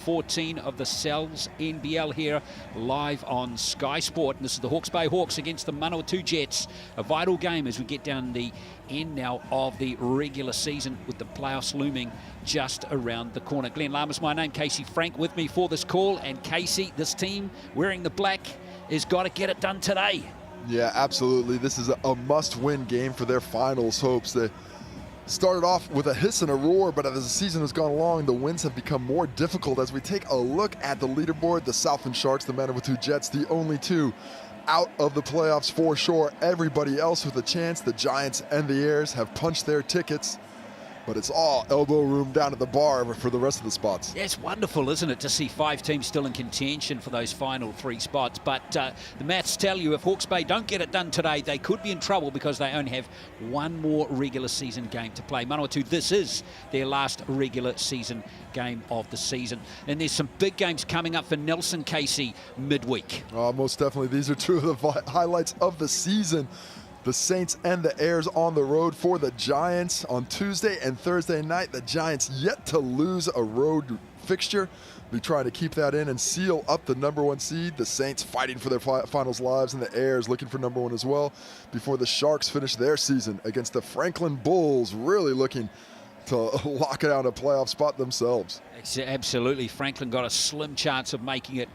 14 of the NZNBL here live on Sky Sport. And this is the Hawke's Bay Hawks against the Manawatu Jets. A vital game as we get down the end now of the regular season with the playoffs looming just around the corner. Glenn Lamas, my name, Casey Frank with me for this call. And Casey, this team wearing the black has got to get it done today. Yeah, absolutely. This is a must-win game for their finals hopes. They started off with a hiss and a roar, but as the season has gone along, the wins have become more difficult. As we take a look at the leaderboard, the Southland Sharks, the Manawatu Jets, the only two out of the playoffs for sure. Everybody else with a chance, the Giants and the Airs, have punched their tickets. But it's all elbow room down at the bar for the rest of the spots. Yeah, it's wonderful, isn't it, to see 5 teams still in contention for those final 3 spots. But the maths tell you if Hawke's Bay don't get it done today, they could be in trouble because they only have 1 more regular season game to play. Manawatu, this is their last regular season game of the season. And there's some big games coming up for Nelson, Casey, midweek. Most definitely. These are 2 of the highlights of the season. The Saints and the Airs on the road for the Giants on Tuesday and Thursday night. The Giants yet to lose a road fixture. Be trying to keep that in and seal up the #1 seed. The Saints fighting for their finals lives, and the Airs looking for #1 as well before the Sharks finish their season against the Franklin Bulls, really looking to lock it out a playoff spot themselves. Absolutely. Franklin got a slim chance of making it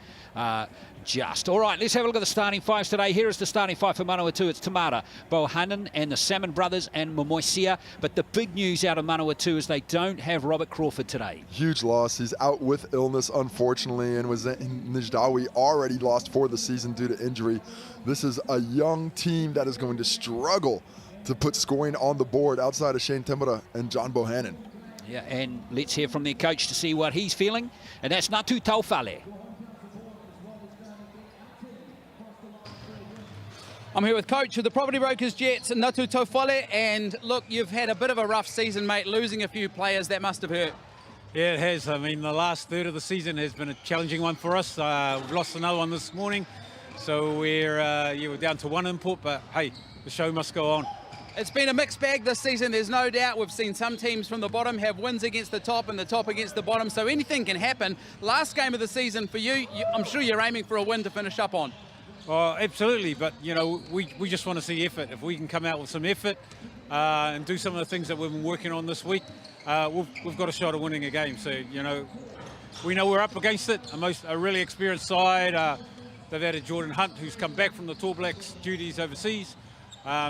just. All right, let's have a look at the starting 5s today. Here is the starting 5 for Manawatu. It's Tamara, Bohannon and the Salmon brothers and Momoisia. But the big news out of Manawatu is they don't have Robert Crawford today. Huge loss. He's out with illness, unfortunately, and was Nijdawi already lost for the season due to injury. This is a young team that is going to struggle to put scoring on the board outside of Shane Temura and John Bohannon. Yeah, and let's hear from their coach to see what he's feeling. And that's Natu Taufale. I'm here with coach of the Property Brokers Jets, Natu Taufale, and look, you've had a bit of a rough season, mate, losing a few players. That must have hurt. Yeah, it has. I mean, the last third of the season has been a challenging one for us. We've lost another one this morning, so we're down to 1 input, but hey, the show must go on. It's been a mixed bag this season, there's no doubt. We've seen some teams from the bottom have wins against the top and the top against the bottom, so anything can happen. Last game of the season for you, I'm sure you're aiming for a win to finish up on. Oh, absolutely, but you know, we just want to see effort. If we can come out with some effort and do some of the things that we've been working on this week, we've got a shot at winning a game. So, you know, we know we're up against it. A really experienced side. They've added Jordan Hunt, who's come back from the Tall Blacks duties overseas.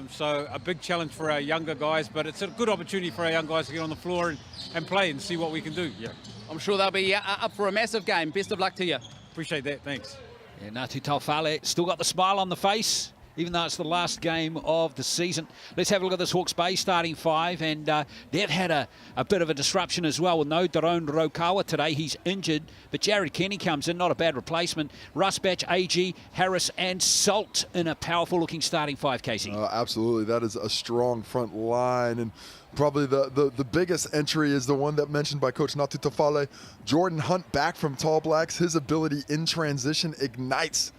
So a big challenge for our younger guys, but it's a good opportunity for our young guys to get on the floor and play and see what we can do. Yeah, I'm sure they'll be up for a massive game. Best of luck to you. Appreciate that, thanks. Yeah, Natu Taufale still got the smile on the face, even though it's the last game of the season. Let's have a look at this Hawke's Bay starting 5, and they've had a bit of a disruption as well with no Daron Rokawa today. He's injured, but Jared Kenny comes in, not a bad replacement. Russ Batch, AG, Harris and Salt in a powerful-looking starting 5, Casey. Absolutely, that is a strong front line, and probably the biggest entry is the one that mentioned by Coach Natu Taufale. Jordan Hunt back from Tall Blacks. His ability in transition ignites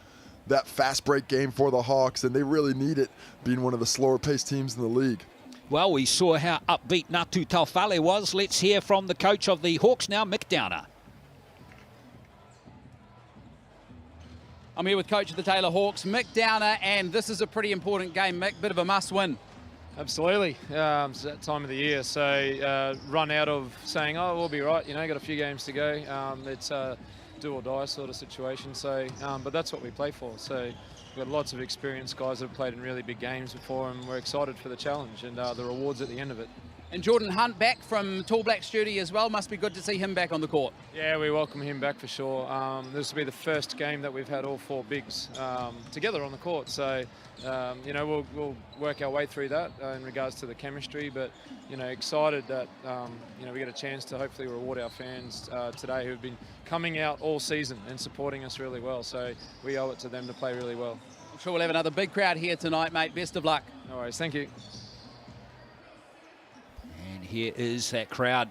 that fast break game for the Hawks, and they really need it, being one of the slower paced teams in the league. Well, we saw how upbeat Natu Taufale was. Let's hear from the coach of the Hawks now, Mick Downer. I'm here with coach of the Taylor Hawks, Mick Downer, and this is a pretty important game, Mick, bit of a must-win. Absolutely. It's that time of the year, so run out of saying, oh, we'll be right, you know, got a few games to go. It's a do or die sort of situation, so but that's what we play for. So we've got lots of experienced guys that have played in really big games before, and we're excited for the challenge and the rewards at the end of it. And Jordan Hunt back from Tall Blacks duty as well. Must be good to see him back on the court. Yeah, we welcome him back for sure. This will be the first game that we've had all 4 bigs together on the court. So, you know, we'll work our way through that in regards to the chemistry. But, you know, excited that, you know, we get a chance to hopefully reward our fans today who've been coming out all season and supporting us really well. So we owe it to them to play really well. I'm sure we'll have another big crowd here tonight, mate. Best of luck. No worries. Thank you. And here is that crowd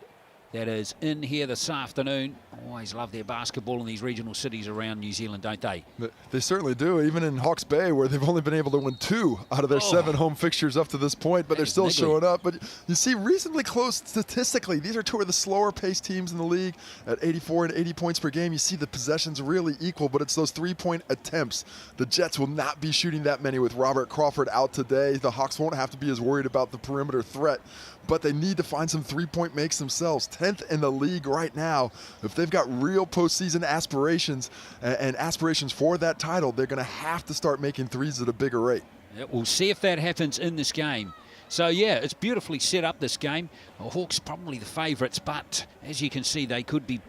that is in here this afternoon. always love their basketball in these regional cities around New Zealand, don't they? They certainly do, even in Hawke's Bay, where they've only been able to win 2 out of their 7 home fixtures up to this point, but they're still showing up. But you see, reasonably close statistically. These are 2 of the slower-paced teams in the league at 84 and 80 points per game. You see the possessions really equal, but it's those 3-point attempts. The Jets will not be shooting that many with Robert Crawford out today. The Hawks won't have to be as worried about the perimeter threat, but they need to find some 3-point makes themselves. 10th in the league right now. If they've got real postseason aspirations and aspirations for that title, they're going to have to start making threes at a bigger rate. Yeah, we'll see if that happens in this game. So, yeah, it's beautifully set up, this game. The Hawks probably the favourites, but as you can see, they could be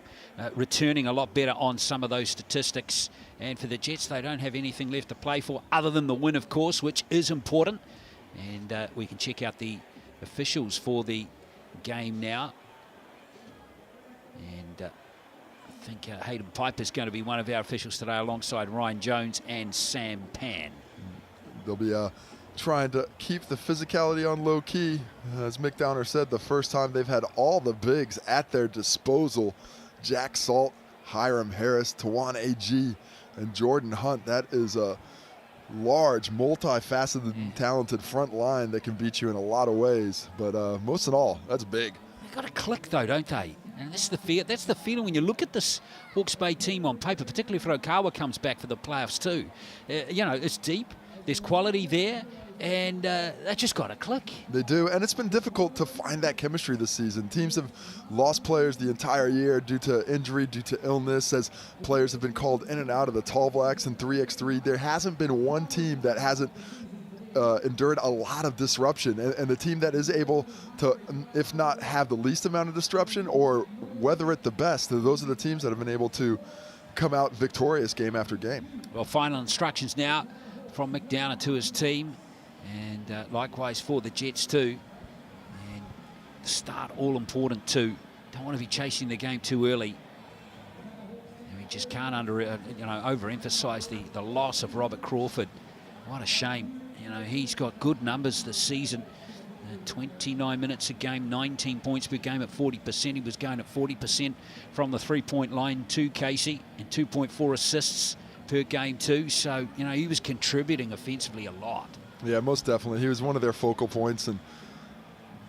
returning a lot better on some of those statistics. And for the Jets, they don't have anything left to play for other than the win, of course, which is important. And we can check out the officials for the game now. And I think Hayden Piper's going to be one of our officials today, alongside Ryan Jones and Sam Pan. They'll be trying to keep the physicality on low key. As Mick Downer said, the first time they've had all the bigs at their disposal. Jack Salt, Hiram Harris, Tawan A.G., and Jordan Hunt. That is a large, multifaceted, and talented front line that can beat you in a lot of ways. But most of all, that's big. They've got to click, though, don't they? And that's the feeling when you look at this Hawke's Bay team on paper, particularly if Okawa comes back for the playoffs too. You know, it's deep. There's quality there. And they just got to click. They do, and it's been difficult to find that chemistry this season. Teams have lost players the entire year due to injury, due to illness, as players have been called in and out of the tall blacks and 3x3. There hasn't been one team that hasn't endured a lot of disruption, and the team that is able to, if not have the least amount of disruption or weather it the best, those are the teams that have been able to come out victorious game after game. Well, final instructions now from Mick Downer to his team. And likewise for the Jets too. And the start all important too. Don't want to be chasing the game too early. And we just can't overemphasize the loss of Robert Crawford. What a shame. You know, he's got good numbers this season. 29 minutes a game, 19 points per game at 40%. He was going at 40% from the 3-point line to Casey, and 2.4 assists per game too. So, you know, he was contributing offensively a lot. Yeah, most definitely. He was one of their focal points, and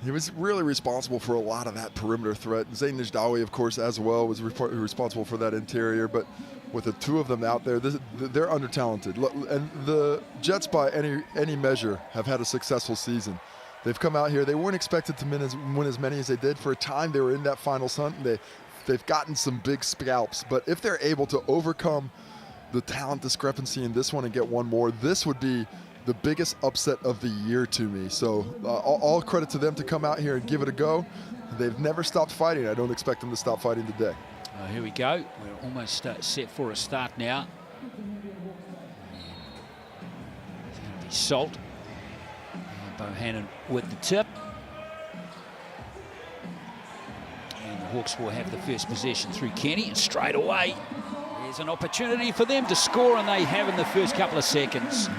he was really responsible for a lot of that perimeter threat. Zayn Najdawi, of course, as well, was responsible for that interior. But with the 2 of them out there, they're under-talented. And the Jets, by any measure, have had a successful season. They've come out here. They weren't expected to win as many as they did. For a time, they were in that finals hunt, and they've gotten some big scalps. But if they're able to overcome the talent discrepancy in this one and get one more, this would be the biggest upset of the year to me. So all credit to them to come out here and give it a go. They've never stopped fighting. I don't expect them to stop fighting today. Here we go. We're almost set for a start now. It's going to be Salt. Bohannon with the tip. And the Hawks will have the first possession through Kenny, and straight away there's an opportunity for them to score, and they have in the first couple of seconds.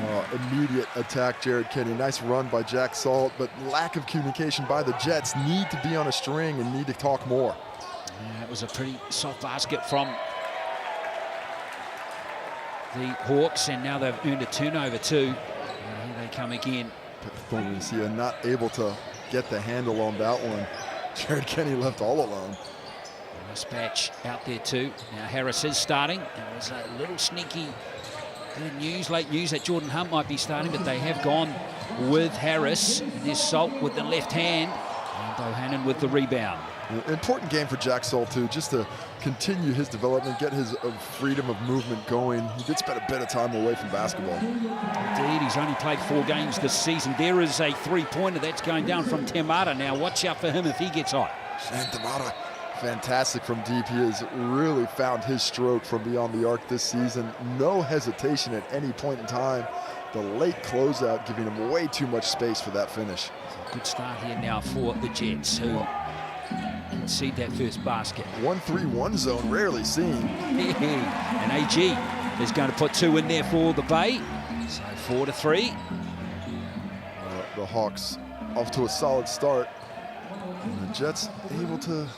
Immediate attack, Jared Kenny. Nice run by Jack Salt, but lack of communication by the Jets. Need to be on a string and need to talk more. Yeah, it was a pretty soft basket from the Hawks, and now they've earned a turnover too. Here they come again. You're not able to get the handle on that one. Jared Kenny left all alone. Dispatch out there too. Now Harris is starting. There was a little sneaky late news that Jordan Hunt might be starting, but they have gone with Harris. And there's Salt with the left hand, and Bohannon with the rebound. Important game for Jack Salt too, just to continue his development, get his freedom of movement going. He did spend a bit of time away from basketball. Indeed, he's only played 4 games this season. There is a 3-pointer that's going down from Temata. Now watch out for him if he gets hot. And Temata, fantastic from deep. He has really found his stroke from beyond the arc this season. No hesitation at any point in time. The late closeout giving him way too much space for that finish. Good start here now for the Jets, who concede that first basket. 1-3-1 zone, rarely seen. And AG is going to put 2 in there for the Bay. So 4-3. The Hawks off to a solid start. And the Jets able to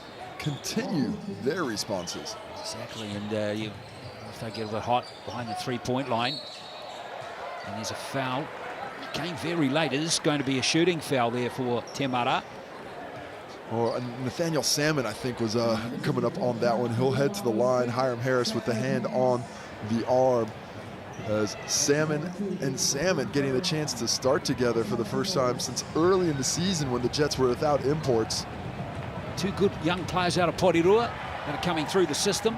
continue their responses. Exactly, and if they get a bit hot behind the three-point line, and there's a foul. Came very late. It is going to be a shooting foul there for Temara. Or Nathaniel Salmon, I think, was coming up on that one. He'll head to the line. Hiram Harris with the hand on the arm. As Salmon getting the chance to start together for the first time since early in the season when the Jets were without imports. Two good young players out of Porirua that are coming through the system.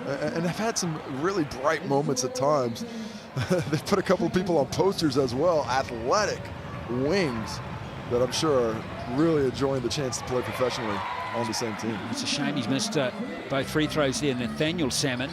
And have had some really bright moments at times. They've put a couple of people on posters as well. Athletic wings that I'm sure are really enjoying the chance to play professionally on the same team. It's a shame he's missed both free throws there, Nathaniel Salmon.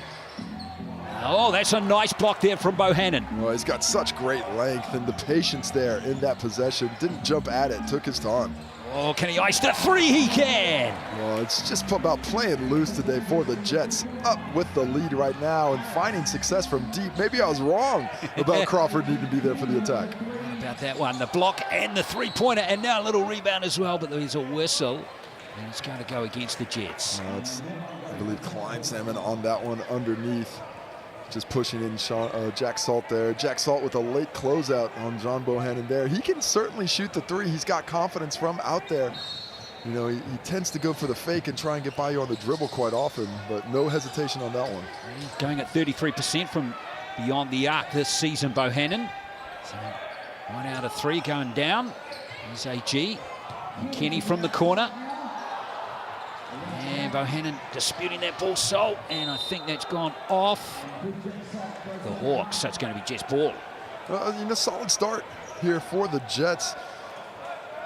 Oh, that's a nice block there from Bohannon. Well, he's got such great length and the patience there in that possession. Didn't jump at it, took his time. Oh, can he ice the three? He can! Well, it's just about playing loose today for the Jets. Up with the lead right now and finding success from deep. Maybe I was wrong about Crawford needing to be there for the attack. About that one, the block and the three-pointer, and now a little rebound as well, but there's a whistle, and it's going to go against the Jets. It's, I believe, Klein Salmon on that one underneath. Just pushing in Jack Salt there. Jack Salt with a late closeout on John Bohannon there. He can certainly shoot the three. He's got confidence from out there. You know, he tends to go for the fake and try and get by you on the dribble quite often, but no hesitation on that one. Going at 33% from beyond the arc this season, Bohannon. So 1 out of 3 going down. Here's AG. And Kenny from the corner. And Bohannon disputing that ball, Salt, and I think that's gone off the Hawks, so it's going to be Jets ball. You know, solid start here for the Jets.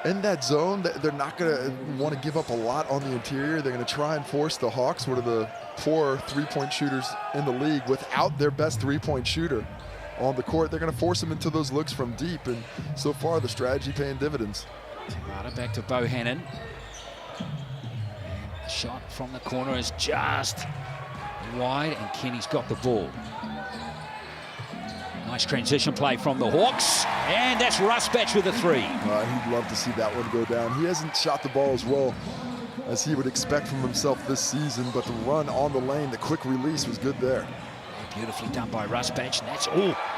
In that zone, they're not going to want to give up a lot on the interior. They're going to try and force the Hawks, one of the poor three-point shooters in the league, without their best three-point shooter on the court. They're going to force them into those looks from deep, and so far the strategy paying dividends. Back to Bohannon. The shot from the corner is just wide, and Kenny's got the ball. Nice transition play from the Hawks, and that's Rusbatch with a three. He'd love to see that one go down. He hasn't shot the ball as well as he would expect from himself this season, but the run on the lane, the quick release was good there. Beautifully done by Rusbatch, and that's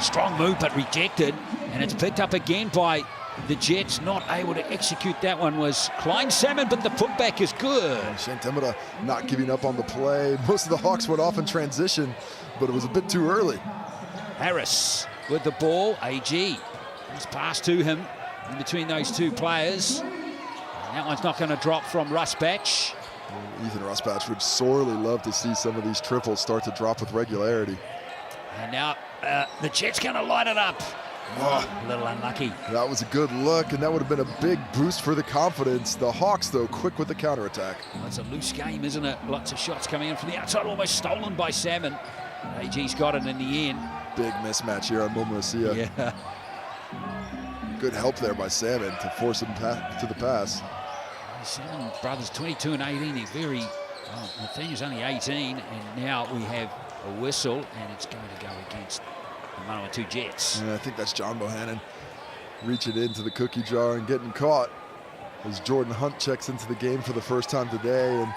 strong move, but rejected, and it's picked up again by the Jets. Not able to execute that one was Klein Salmon, but the putback is good. Shane Temura not giving up on the play. Most of the Hawks went off in transition, but it was a bit too early. Harris with the ball. AG is passed to him in between those two players. And that one's not going to drop from Rusbatch. Ethan Rusbatch would sorely love to see some of these triples start to drop with regularity. And now the Jets going to light it up. A little unlucky. That was a good look, and that would have been a big boost for the confidence. The Hawks, though, quick with the counterattack. Well, it's a loose game, isn't it? Lots of shots coming in from the outside, almost stolen by Salmon. AG's got it in the end. Big mismatch here on Momosia. Yeah. Good help there by Salmon to force him to the pass. Salmon brothers, 22 and 18. They're very, Nathaniel's only 18, and now we have a whistle, and it's going to go against the Manawatu Jets. Yeah, I think that's John Bohannon reaching into the cookie jar and getting caught as Jordan Hunt checks into the game for the first time today. And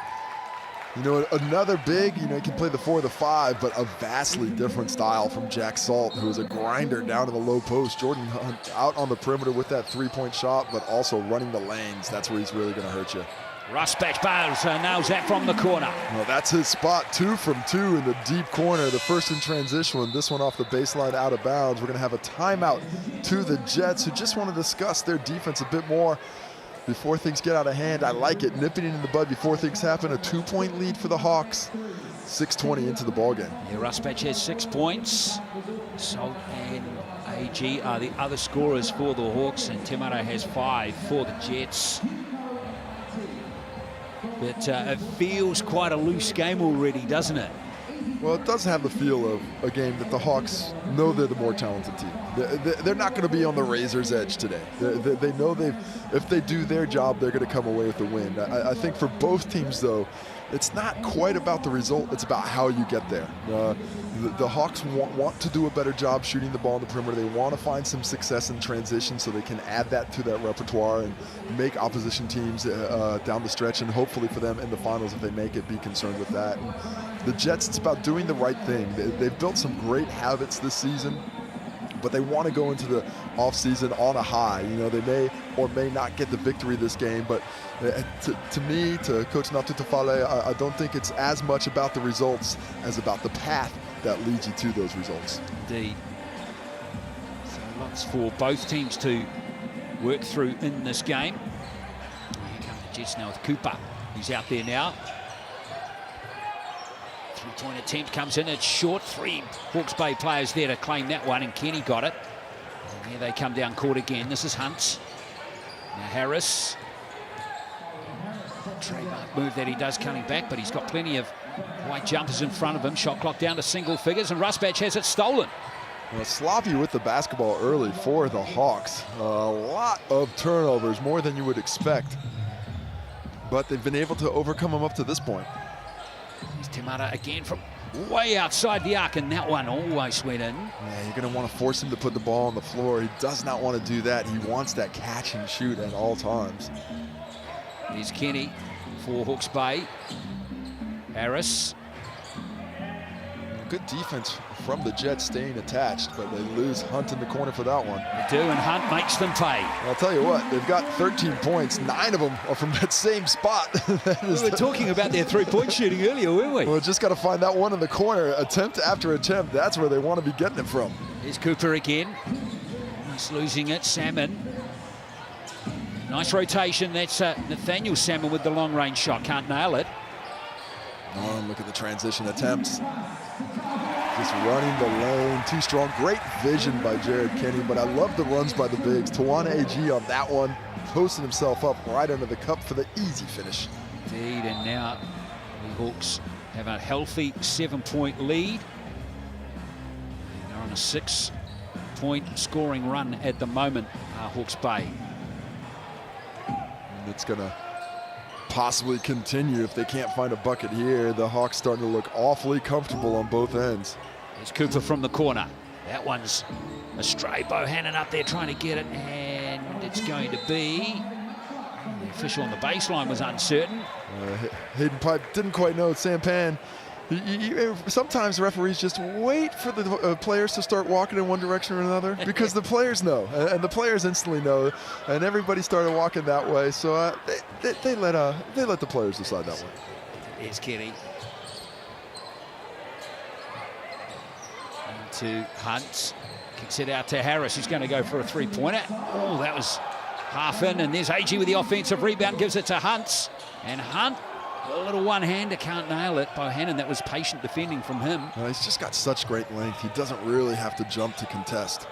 you know, another big, you know, he can play the 4 or the 5, but a vastly different style from Jack Salt, who is a grinder down to the low post. Jordan Hunt out on the perimeter with that three-point shot, but also running the lanes. That's where he's really going to hurt you. Rusbatch bows, nails that from the corner. Well, that's his spot, 2 from 2 in the deep corner. The first in transition one, this one off the baseline out of bounds. We're going to have a timeout to the Jets, who just want to discuss their defense a bit more before things get out of hand. I like it, nipping it in the bud before things happen. A 2-point lead for the Hawks. 6:20 into the ballgame. Yeah, Rusbatch has 6 points. Salt and AG are the other scorers for the Hawks, and Temara has 5 for the Jets. But it feels quite a loose game already, doesn't it? Well, it does have the feel of a game that the Hawks know they're the more talented team. They're not going to be on the razor's edge today. They know if they do their job, they're going to come away with the win. I think for both teams, though, it's not quite about the result, it's about how you get there. The Hawks want to do a better job shooting the ball in the perimeter. They want to find some success in transition so they can add that to that repertoire and make opposition teams down the stretch, and hopefully for them in the finals, if they make it, be concerned with that. And the Jets, it's about doing the right thing. They've built some great habits this season, but they want to go into the offseason on a high. You know, they may or may not get the victory this game, but to me, to Coach Natutafale, I don't think it's as much about the results as about the path that leads you to those results. Indeed. So lots for both teams to work through in this game. Here come the Jets now with Cooper, who's out there now. Three-point attempt comes in, it's short. 3 Hawke's Bay players there to claim that one, and Kenny got it. And here they come down court again. This is Hunt. Now Harris. Trademark move that he does coming back, but he's got plenty of white jumpers in front of him. Shot clock down to single figures, and Rusbatch has it stolen. Well, sloppy with the basketball early for the Hawks. A lot of turnovers, more than you would expect. But they've been able to overcome them up to this point. Here's Temara again from way outside the arc, and that one almost went in. Yeah, you're going to want to force him to put the ball on the floor. He does not want to do that. He wants that catch and shoot at all times. Here's Kenny for Hawke's Bay. Harris. Good defense from the Jets, staying attached, but they lose Hunt in the corner for that one. They do, and Hunt makes them pay. I'll tell you what, they've got 13 points. 9 of them are from that same spot. We were talking about their three-point shooting earlier, weren't we? Well, just got to find that one in the corner. Attempt after attempt, that's where they want to be getting it from. Here's Cooper again. He's losing it. Salmon. Nice rotation. That's Nathaniel Salmon with the long-range shot. Can't nail it. Oh, look at the transition attempts. Just running the lane, too strong. Great vision by Jared Kenny, but I love the runs by the bigs. Tawana AG on that one, posting himself up right under the cup for the easy finish. Indeed, and now the Hawks have a healthy 7-point lead. They're on a 6-point scoring run at the moment, Hawke's Bay. And it's going to possibly continue if they can't find a bucket here. The Hawks starting to look awfully comfortable on both ends. There's Cooper from the corner. That one's a stray. Bohannon up there trying to get it, and it's going to be... The official on the baseline was uncertain. Hayden Pipe didn't quite know. Sampan. Sometimes referees just wait for the players to start walking in one direction or another, because the players know, and the players instantly know, and everybody started walking that way. So they let the players decide that one. Here's Kenny. To Hunt. Kicks it out to Harris. He's going to go for a three-pointer. Oh, that was half in, and there's AG with the offensive rebound. Gives it to Hunt, and Hunt, a little one-hander, can't nail it. Bohannon, that was patient defending from him. He's just got such great length. He doesn't really have to jump to contest.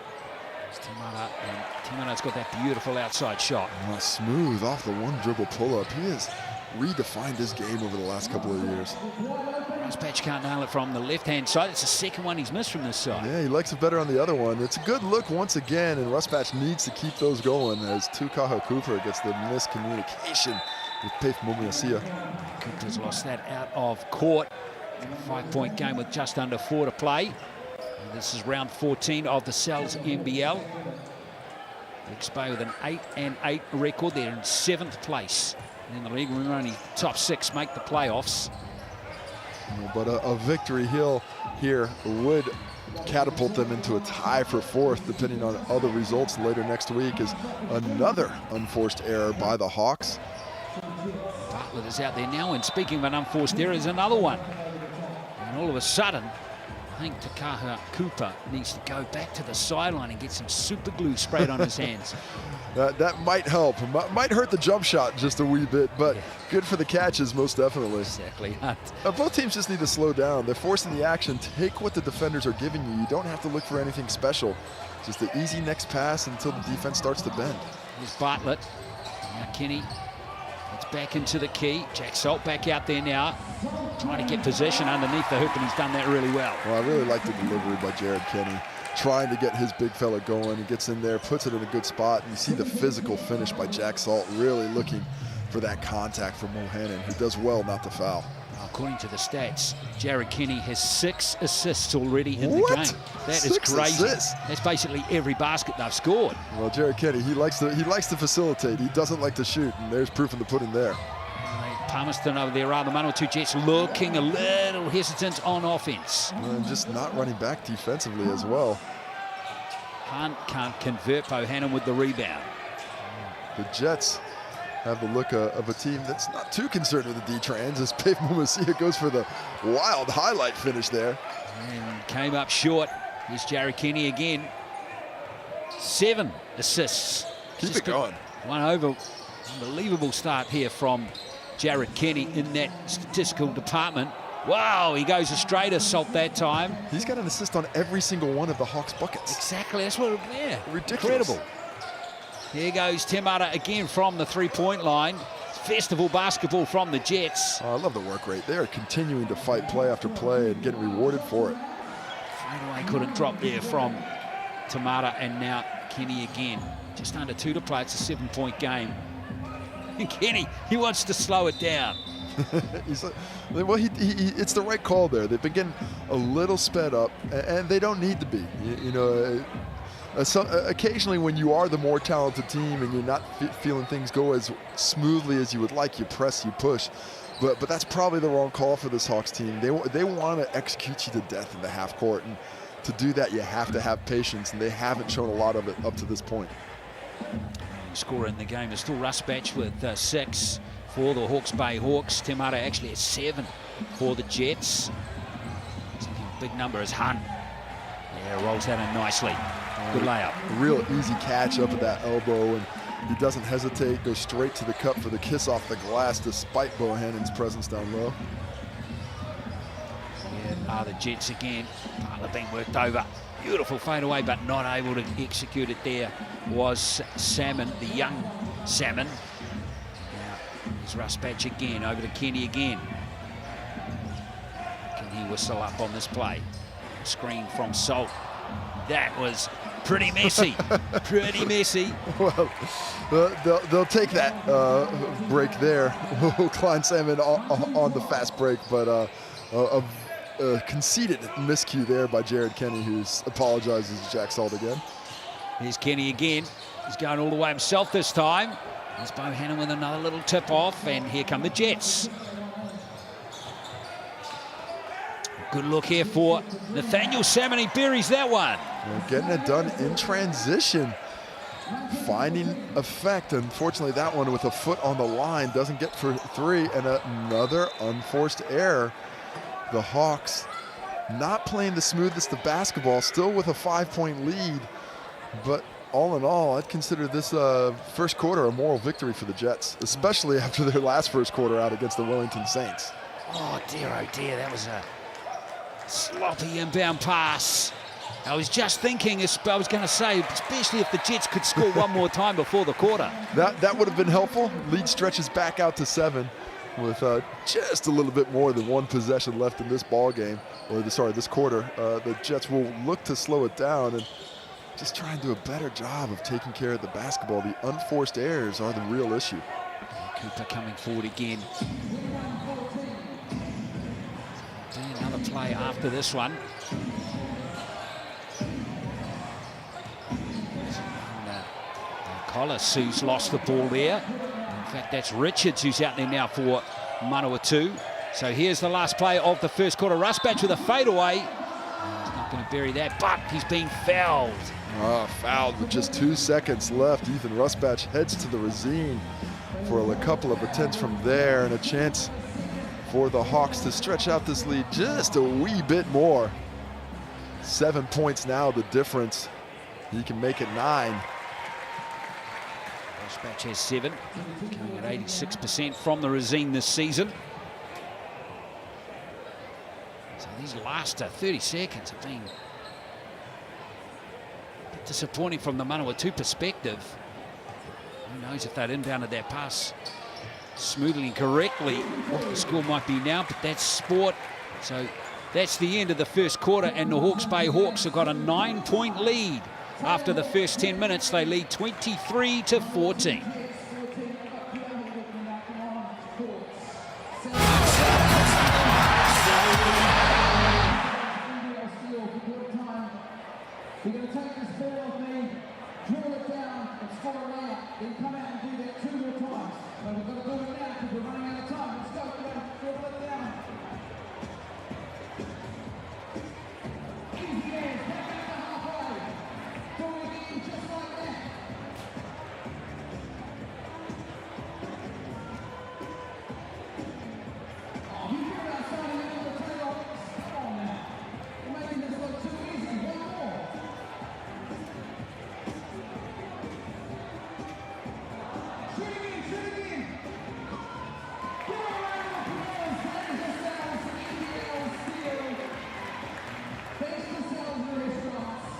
Timana, and Timana's got that beautiful outside shot. Smooth off the one dribble pull-up. He has redefined his game over the last couple of years. Rusbatch can't nail it from the left-hand side. It's the second one he's missed from this side. Yeah, he likes it better on the other one. It's a good look once again, and Rusbatch needs to keep those going as Tukaha Cooper gets the miscommunication with Paif Momiasia. Cooper's lost that out of court. A 5-point game with just under 4 to play. And this is round 14 of the Cells NBL. Hawke's Bay with an 8-8 record. They're in 7th place in the league. We're only top 6 make the playoffs. But a victory here would catapult them into a tie for 4th, depending on other results later next week, is another unforced error by the Hawks. Bartlett is out there now, and speaking of an unforced error, there's another one. And all of a sudden, I think Tukaha Cooper needs to go back to the sideline and get some super glue sprayed on his hands. That might help. Might hurt the jump shot just a wee bit, but good for the catches, most definitely. Exactly. Both teams just need to slow down. They're forcing the action. Take what the defenders are giving you. You don't have to look for anything special. Just the easy next pass until the defense starts to bend. Here's Bartlett. Now Kenny. It's back into the key. Jack Salt back out there now, trying to get possession underneath the hoop, and he's done that really well. Well, I really like the delivery by Jared Kenny, trying to get his big fella going. He gets in there, puts it in a good spot, and you see the physical finish by Jack Salt, really looking for that contact from Mohannon, who does well not to foul. According to the stats, Jared Kenny has 6 assists already in the What? game. That is 6 crazy. assists? That's basically every basket they've scored. Well, Jared Kenny, he likes to facilitate. He doesn't like to shoot, and there's proof in the pudding there. Palmerston over there are the Manawatu Jets looking a little hesitant on offense. And just not running back defensively as well. Hunt can't convert. Bohannon with the rebound. The Jets have the look of a team that's not too concerned with the D-trans as Pave Mumasia goes for the wild highlight finish there. And came up short. Here's Jared Kenny again. 7 assists. Keep it going. One over. Unbelievable start here from Jared Kenny in that statistical department. Wow, he goes a straight assault that time. He's got an assist on every single one of the Hawks buckets. Exactly, that's what, yeah. Ridiculous. Incredible. Here goes Temara again from the three-point line. Festival basketball from the Jets. Oh, I love the work rate. They are continuing to fight play after play and getting rewarded for it. Fadeaway couldn't drop there from Temara, and now Kenny again. Just under 2 to play, it's a 7-point game. And Kenny, he wants to slow it down. Well, it's the right call there. They've been getting a little sped up, and they don't need to be. Occasionally when you are the more talented team and you're not feeling things go as smoothly as you would like, you press, you push. But that's probably the wrong call for this Hawks team. They want to execute you to death in the half court, and to do that you have to have patience, and they haven't shown a lot of it up to this point. Scorer in the game is still Rusbatch with 6 for the Hawke's Bay Hawks. Temara actually has 7 for the Jets. Big number is Hunt. Yeah, rolls that in nicely. Good layup. A real easy catch up at that elbow, and he doesn't hesitate, goes straight to the cup for the kiss off the glass despite Bohannon's presence down low. Yeah, the Jets again. Butler being worked over. Beautiful fadeaway, but not able to execute it there was Salmon, the young Salmon. Now, here's Rusbatch again, over to Kenny again. Can he whistle up on this play? Screen from Salt. That was pretty messy, pretty messy. Well, they'll take that break there. Klein Salmon on the fast break, but conceded miscue there by Jared Kenny, who apologizes to Jack Salt again. Here's Kenny again. He's going all the way himself this time. Here's Bohannon with another little tip off, and here come the Jets. Good look here for Nathaniel Salmon. He buries that one. Well, getting it done in transition. Finding effect. Unfortunately, that one with a foot on the line doesn't get for 3, and another unforced error. The Hawks not playing the smoothest of basketball, still with a 5-point lead. But all in all, I'd consider this first quarter a moral victory for the Jets, especially after their last first quarter out against the Wellington Saints. Oh dear, that was a sloppy inbound pass. I was just thinking, I was going to say, especially if the Jets could score one more time before the quarter. That would have been helpful. Lead stretches back out to 7 with just a little bit more than 1 possession left in this ball game, or this quarter. The Jets will look to slow it down and just try and do a better job of taking care of the basketball. The unforced errors are the real issue. Cooper coming forward again. Another play after this one. Collis, who's lost the ball there. In fact, that's Richards who's out there now for Manawatu. So here's the last play of the first quarter. Rusbatch with a fadeaway. He's not going to bury that, but he's being fouled. Fouled with just 2 seconds left. Ethan Rusbatch heads to the Razine for a couple of attempts from there, and a chance for the Hawks to stretch out this lead just a wee bit more. 7 points now, the difference. He can make it 9. Rusbatch has 7, coming at 86% from the Razine this season. So these last 30 seconds have been a bit disappointing from the Manawatu perspective. Who knows if they'd inbounded that pass smoothly and correctly, what the score might be now, but that's sport. So that's the end of the first quarter, and the Hawke's Bay Hawks have got a 9-point lead. After the first 10 minutes, they lead 23-14. You're going to take this ball off me, drill it down, and score a layup. Then come out and do that 2 more times. But we've got to do it now because we're running out of time. Let's go, dribble it down. Easy hands, back out to halfway. Do it again, just like that. Oh, you figured out starting out the tail. Come on now. You're making this look too easy. One more. Shoot again, shoot again. Give a round of applause to NZNBL steal. Thanks to Sal's Restaurants.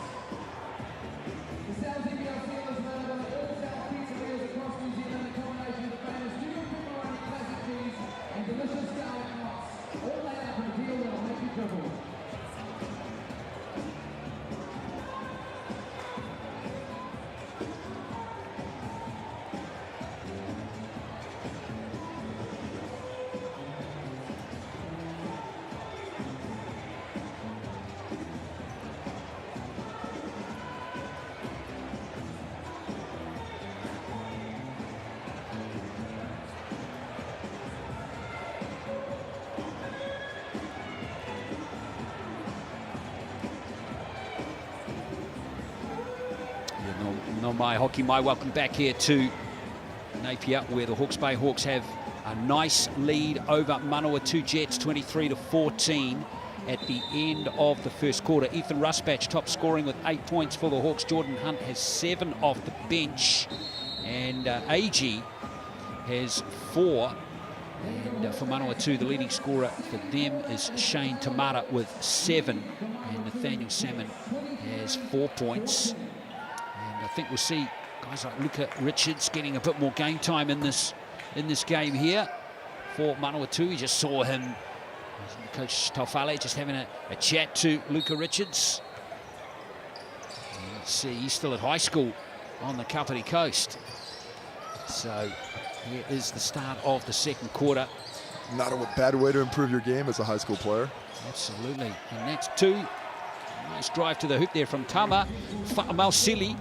The Sal's NBL steal is available at all Sal's pizzerias across New Zealand. A combination of the famous Junior Pepperoni classic cheese and delicious garlic knots. All laid out in a deal that'll make you dribble. No mai hockey mai. Welcome back here to Napier, where the Hawke's Bay Hawks have a nice lead over Manawatu Jets, 23-14 at the end of the first quarter. Ethan Rusbatch top scoring with 8 points for the Hawks. Jordan Hunt has 7 off the bench, and AG has 4. And for Manawatu, the leading scorer for them is Shane Tamara with 7, and Nathaniel Salmon has 4 points. And I think we'll see guys like Luca Richards getting a bit more game time in this game here for Manawatu. We just saw him, Coach Taufale, just having a chat to Luca Richards. And let's see, he's still at high school on the Kapiti Coast. So here is the start of the second quarter. Not a bad way to improve your game as a high school player. Absolutely. And that's 2. Nice drive to the hoop there from Tama Mausili.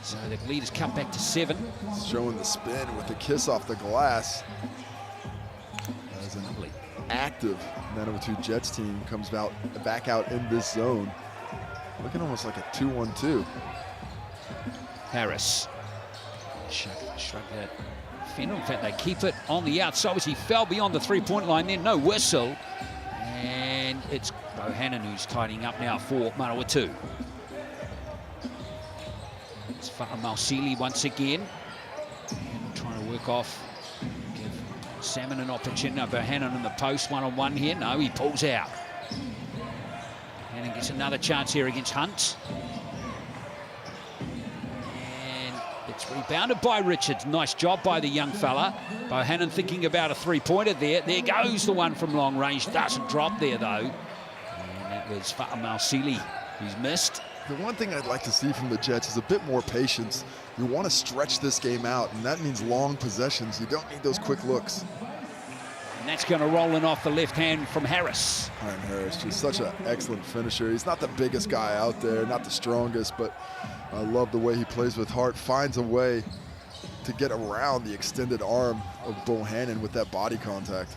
So the lead is cut back to 7. Showing the spin with the kiss off the glass. As an active Manawatu Jets team comes back out in this zone. Looking almost like a 2-1-2. Harris. Shrug that fender. In fact, they keep it on the outside as he fell beyond the 3-point line. Then no whistle. And it's Bohannon who's tidying up now for Manawatu. It's Mausili once again. And trying to work off. Give Salmon an opportunity. Now Bohannon in the post, one-on-one here. No, he pulls out. And he gets another chance here against Hunt. And it's rebounded by Richards. Nice job by the young fella. Bohannon thinking about a 3-pointer there. There goes the one from long range. Doesn't drop there, though. And that was Mausili, who's missed. The one thing I'd like to see from the Jets is a bit more patience. You want to stretch this game out, and that means long possessions. You don't need those quick looks. And that's going to roll in off the left hand from Harris. Ryan Harris, just such an excellent finisher. He's not the biggest guy out there, not the strongest, but I love the way he plays with heart, finds a way to get around the extended arm of Bohannon with that body contact.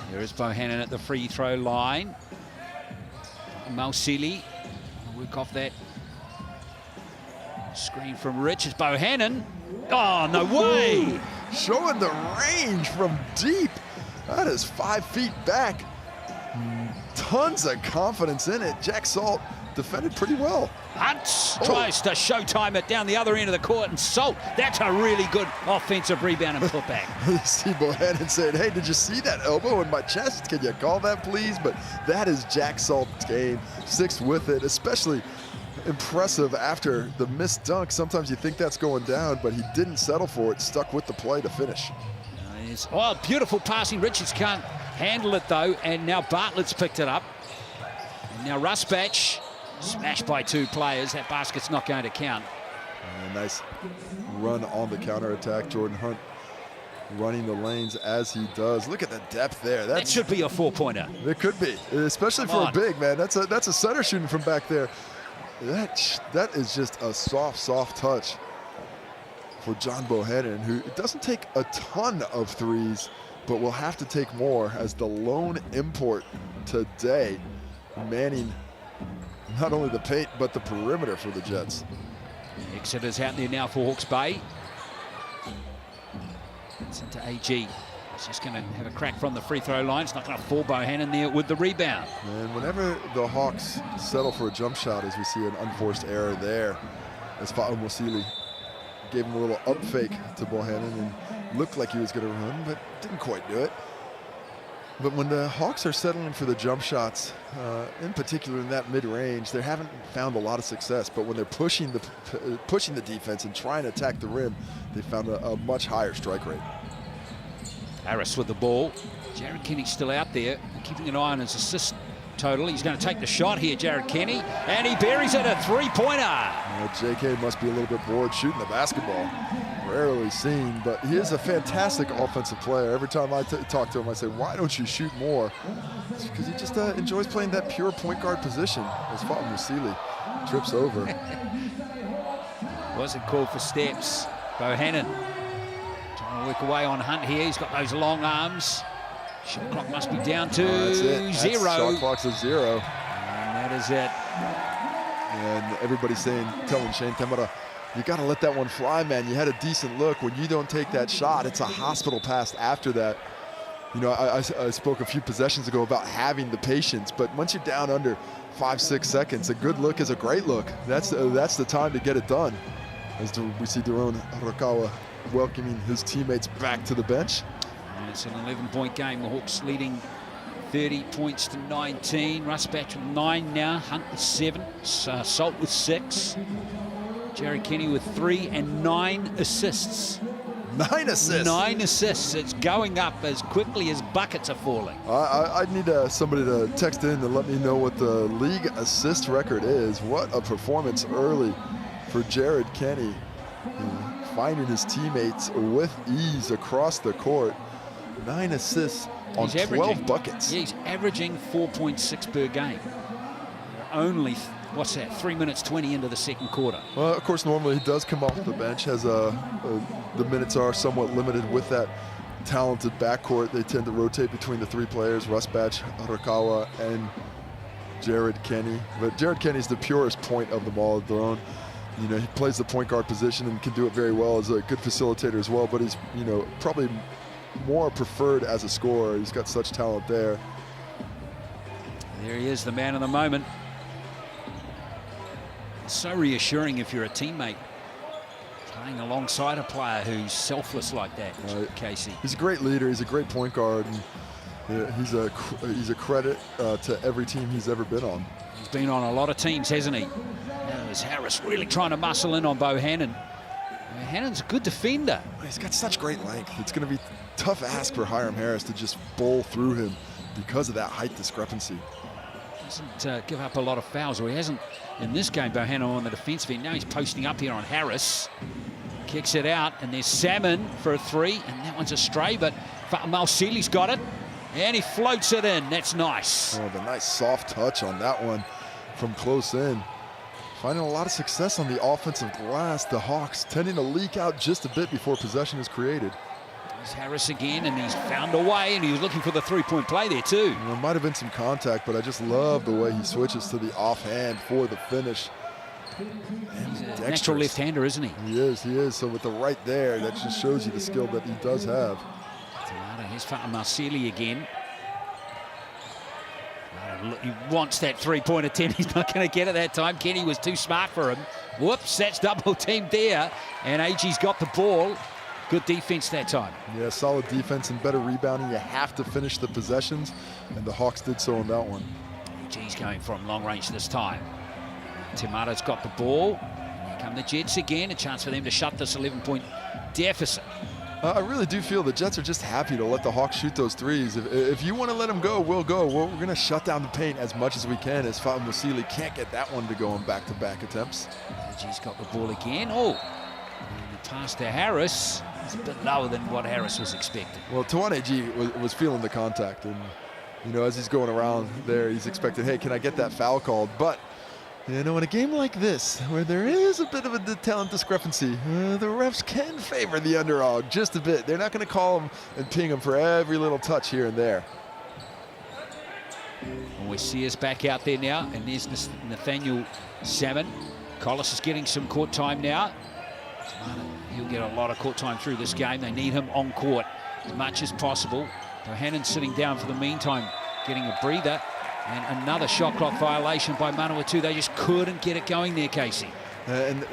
There is Bohannon at the free throw line. Mausili. Work off that screen from Richards. Bohannon. Oh, no way! Showing the range from deep. That is 5 feet back. Tons of confidence in it. Jack Salt defended pretty well. Hunt tries to showtime it down the other end of the court, and Salt, that's a really good offensive rebound and putback. You see Bohannon saying, hey, did you see that elbow in my chest? Can you call that, please? But that is Jack Salt's game. Sticks with it, especially impressive after the missed dunk. Sometimes you think that's going down, but he didn't settle for it, stuck with the play to finish. Nice. Oh, beautiful passing. Richards can't handle it, though, and now Bartlett's picked it up. And now Rusbatch. Smashed by 2 players. That basket's not going to count. Nice run on the counterattack. Jordan Hunt running the lanes as he does. Look at the depth there. That should be a 4-pointer. It could be, especially for a big man. That's a center shooting from back there. That is just a soft touch for John Bohannon, who doesn't take a ton of threes, but will have to take more as the lone import today, manning not only the paint, but the perimeter for the Jets. Exeter's out there now for Hawke's Bay. It's into AG. He's just going to have a crack from the free throw line. It's not going to fall. Bohannon there with the rebound. And whenever the Hawks settle for a jump shot, as we see an unforced error there, as Fa'u Mosili gave him a little up fake to Bohannon and looked like he was going to run, but didn't quite do it. But when the Hawks are settling for the jump shots, in particular in that mid-range, they haven't found a lot of success. But when they're pushing the defense and trying to attack the rim, they found a much higher strike rate. Harris with the ball. Jared Kenny still out there, keeping an eye on his assist total. He's going to take the shot here, Jared Kenny, and he buries it, a three-pointer. JK must be a little bit bored shooting the basketball. Rarely seen, but he is a fantastic offensive player. Every time I talk to him, I say, why don't you shoot more? It's because he just enjoys playing that pure point guard position, as Fa'u Mosili trips over. Wasn't called for steps. Bohannon trying to work away on Hunt here. He's got those long arms. Shot clock must be down to zero. Shot clock's a 0. And that is it. And everybody's telling Shane Temara, you got to let that one fly, man. You had a decent look. When you don't take that shot, it's a hospital pass after that. You know, I spoke a few possessions ago about having the patience, but once you're down under 5-6 seconds, a good look is a great look. That's the time to get it done. As we see Daron Arakawa welcoming his teammates back to the bench. And it's an 11-point game. The Hawks leading 30 points to 19. Russ Batch with 9 now. Hunt with 7. Salt with 6. Jared Kenny with 3 and 9 assists. 9 assists. 9 assists. It's going up as quickly as buckets are falling. I need somebody to text in to let me know what the league assist record is. What a performance early for Jared Kenny, finding his teammates with ease across the court. 9 assists on 12 buckets. Yeah, he's averaging 4.6 per game. Only, what's that, 3 minutes 20 into the second quarter. Well, of course, normally he does come off the bench, as the minutes are somewhat limited with that talented backcourt. They tend to rotate between the 3 players, Russ Batch, Arakawa, and Jared Kenny. But Jared Kenny's the purest point of them all, Daron. You know, he plays the point guard position and can do it very well as a good facilitator as well, but he's, you know, probably more preferred as a scorer. He's got such talent there. There he is, the man of the moment. It's so reassuring if you're a teammate playing alongside a player who's selfless like that, Casey. He's a great leader. He's a great point guard. And he's a credit to every team he's ever been on. He's been on a lot of teams, hasn't he? Now is Harris really trying to muscle in on Bohannon. Bohannon's a good defender. He's got such great length. It's going to be tough ask for Hiram Harris to just bowl through him because of that height discrepancy. Doesn't give up a lot of fouls, or he hasn't in this game. Bohannon on the defensive end. Now he's posting up here on Harris. Kicks it out, and there's Salmon for a 3, and that one's a stray, but Malsili's got it, and he floats it in. That's nice. Oh, the nice soft touch on that one from close in. Finding a lot of success on the offensive glass. The Hawks tending to leak out just a bit before possession is created. There's Harris again, and he's found a way, and he was looking for the 3-point play there too. There might have been some contact, but I just love the way he switches to the offhand for the finish. He's a natural left-hander, isn't he? He is. So with the right there, that just shows you the skill that he does have. Here's Marsili again. He wants that 3-point attempt. He's not going to get it that time. Kenny was too smart for him. Whoops, that's double teamed there. And AG's got the ball. Good defense that time. Yeah, solid defense and better rebounding. You have to finish the possessions, and the Hawks did so on that one. AG's going from long range this time. Timata's got the ball. Here come the Jets again. A chance for them to shut this 11-point deficit. I really do feel the Jets are just happy to let the Hawks shoot those threes. If you want to let them go, we'll go. We're going to shut down the paint as much as we can, as Fa'u Mosili can't get that one to go in back-to-back attempts. AG's got the ball again. Oh, and the pass to Harris. It's a bit lower than what Harris was expecting. Well, Tawan AG was feeling the contact, and you know, as he's going around there, he's expecting, hey, can I get that foul called? But You know, in a game like this, where there is a bit of a talent discrepancy, the refs can favor the underdog just a bit. They're not going to call him and ping him for every little touch here and there. And we see us back out there now, and there's Nathaniel Salmon. Collis is getting some court time now. He'll get a lot of court time through this game. They need him on court as much as possible. Bohannon's sitting down for the meantime, getting a breather. And another shot clock violation by Manawatu. They just couldn't get it going there, Casey. And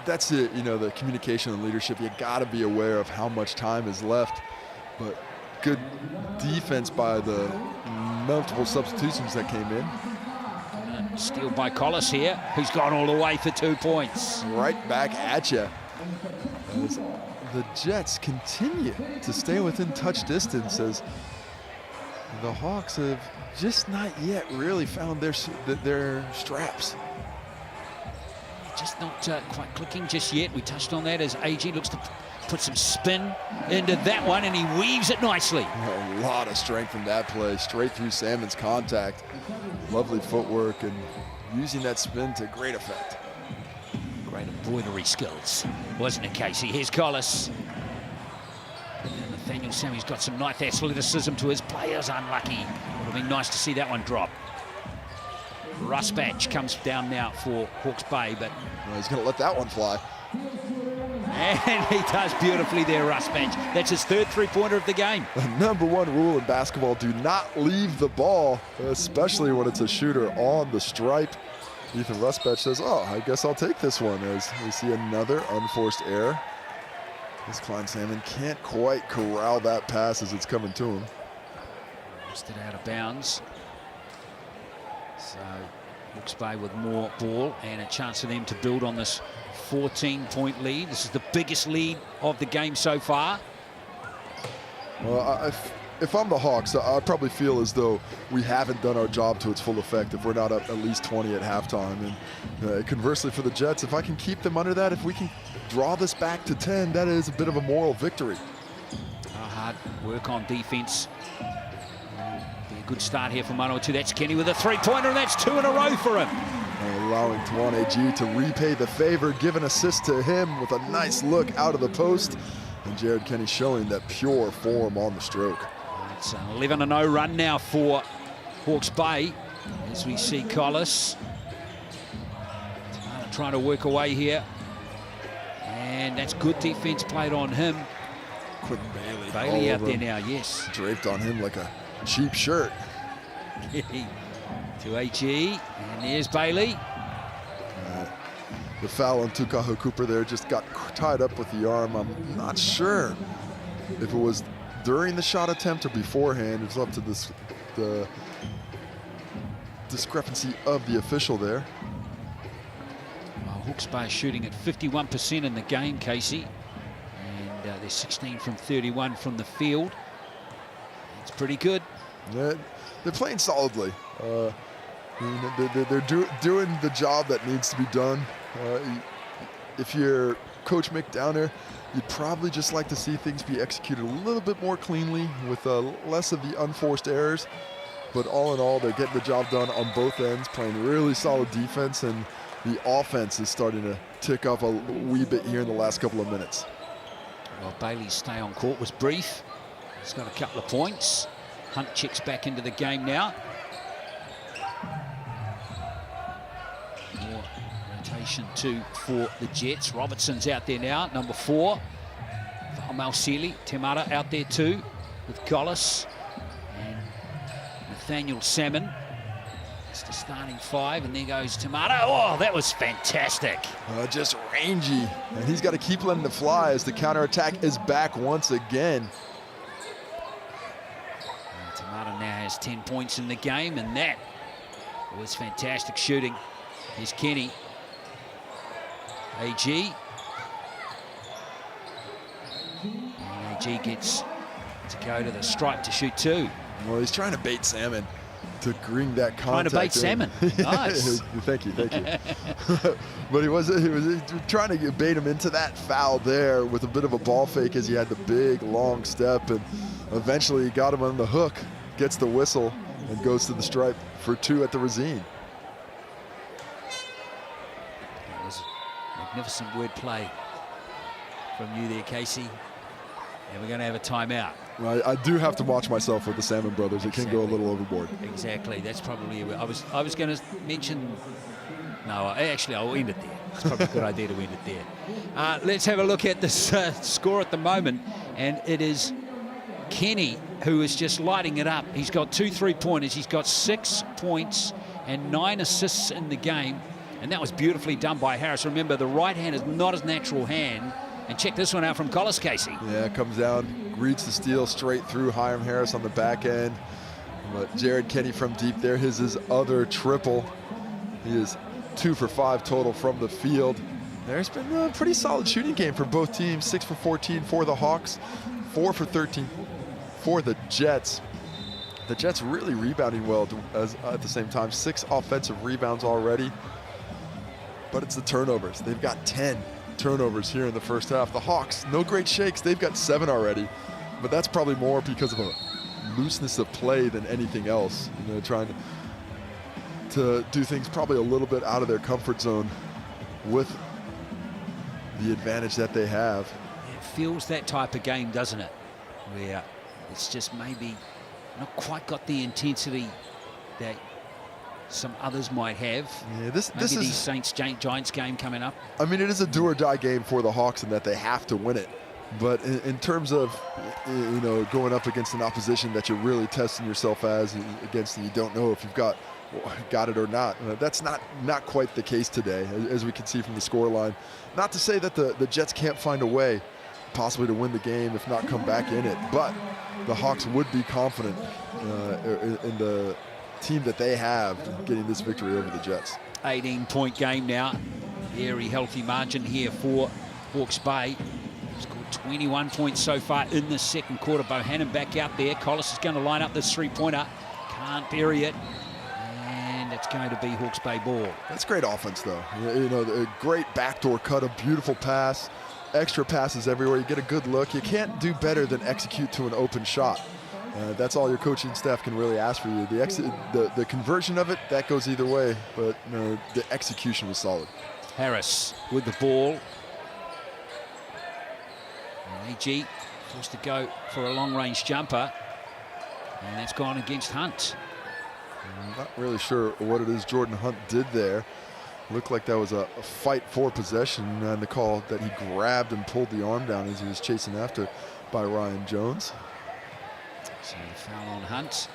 that's it, you know, the communication and leadership. You got to be aware of how much time is left. But good defense by the multiple substitutions that came in. Steal by Collis here, who's gone all the way for 2 points. Right back at you. As the Jets continue to stay within touch distance, as the Hawks have just not yet really found their straps. Just not quite clicking just yet. We touched on that as AG looks to put some spin into that one, and he weaves it nicely. A lot of strength in that play, straight through Salmon's contact. Lovely footwork and using that spin to great effect. Great embroidery skills, wasn't it, Casey? Here's Collis. And Nathaniel Sammy's got some nice athleticism to his players. Unlucky. Would have been nice to see that one drop. Rusbatch comes down now for Hawke's Bay, but He's going to let that one fly. and he does beautifully there, Rusbatch. That's his third three-pointer of the game. The #1 rule in basketball: do not leave the ball, especially when it's a shooter on the stripe. Ethan Rusbatch says, "Oh, I guess I'll take this one," as we see another unforced error. This Klein Salmon can't quite corral that pass as it's coming to him. Just it out of bounds. So Hawke's Bay with more ball and a chance for them to build on this 14-point lead. This is the biggest lead of the game so far. Well, if I'm the Hawks, I probably feel as though we haven't done our job to its full effect if we're not up at least 20 at halftime. And conversely for the Jets, if I can keep them under that, if we can draw this back to 10, that is a bit of a moral victory. Hard work on defense. Be a good start here for Manawatu. That's Kenny with a three-pointer, and that's 2 in a row for him. Allowing Tuan AG to repay the favor, give an assist to him with a nice look out of the post. And Jared Kenny showing that pure form on the stroke. It's an 11-0 run now for Hawke's Bay as we see Collis trying to work away here. And that's good defense played on him. Quentin Bailey. Bailey out there now, yes. Draped on him like a cheap shirt. To AG, and there's Bailey. The foul on Tukaho Cooper there just got tied up with the arm. I'm not sure if it was during the shot attempt or beforehand. It's up to the discrepancy of the official there. Well, Hawke's Bay shooting at 51% in the game, Casey. And they're 16 from 31 from the field. It's pretty good. Yeah, they're playing solidly. They're doing the job that needs to be done. If you're Coach Mick Downer, you'd probably just like to see things be executed a little bit more cleanly with less of the unforced errors. But all in all, they're getting the job done on both ends, playing really solid defense, and the offense is starting to tick up a wee bit here in the last couple of minutes. Well, Bailey's stay on court was brief. He's got a couple of points. Hunt checks back into the game now. More rotation too for the Jets. Robertson's out there now, #4. Malseli, Temara out there too with Collis and Nathaniel Salmon. It's the starting 5, and there goes Temara. Oh, that was fantastic. Just rangy, and he's got to keep letting it fly as the counterattack is back once again. Temara now has 10 points in the game, and that was fantastic shooting. Here's Kenny. AG. And AG gets to go to the stripe to shoot 2. Well, he's trying to bait Salmon to bring that contact. Trying to bait Salmon. Nice. Thank you. But he was trying to bait him into that foul there with a bit of a ball fake as he had the big, long step, and eventually he got him on the hook, gets the whistle, and goes to the stripe for 2 at the Racine. Magnificent word play from you there, Casey. And we're going to have a timeout. Well, I do have to watch myself with the Salmon Brothers. It can go a little overboard. Exactly. That's probably where I was going to mention. No, actually, I'll end it there. It's probably a good idea to end it there. Let's have a look at this score at the moment, and it is Kenny who is just lighting it up. He's got 2 3-pointers. He's got 6 points and 9 assists in the game, and that was beautifully done by Harris. Remember, the right hand is not his natural hand. And check this one out from Collis, Casey. Yeah, comes down, reads the steal straight through Hiram Harris on the back end. But Jared Kenny from deep there, his other triple. He is 2 for 5 total from the field. There's been a pretty solid shooting game for both teams. 6 for 14 for the Hawks, 4 for 13 for the Jets. The Jets really rebounding well at the same time. 6 offensive rebounds already. But it's the turnovers. They've got 10 turnovers here in the first half. The Hawks, no great shakes. They've got 7 already. But that's probably more because of a looseness of play than anything else. You know, trying to do things probably a little bit out of their comfort zone with the advantage that they have. It feels that type of game, doesn't it? Where it's just maybe not quite got the intensity that some others might have. Yeah, this maybe is the Saints-Giants game coming up. I mean, it is a do-or-die game for the Hawks in that they have to win it. But in terms of, you know, going up against an opposition that you're really testing yourself against, and you don't know if you've got it or not. That's not quite the case today, as we can see from the scoreline. Not to say that the Jets can't find a way possibly to win the game, if not come back in it. But the Hawks would be confident in the team that they have getting this victory over the Jets. 18-point game now. Very healthy margin here for Hawke's Bay. Scored 21 points so far in the second quarter. Bohannon back out there. Collis is going to line up this 3-pointer. Can't bury it. And it's going to be Hawke's Bay ball. That's great offense, though. You know, a great backdoor cut, a beautiful pass, extra passes everywhere. You get a good look. You can't do better than execute to an open shot. That's all your coaching staff can really ask for you. The conversion of it, that goes either way, but the execution was solid. Harris with the ball. AG forced to go for a long-range jumper, and that's gone against Hunt. I'm not really sure what it is Jordan Hunt did there. Looked like that was a fight for possession, and the call that he grabbed and pulled the arm down as he was chasing after by Ryan Jones. So the foul on Hunt.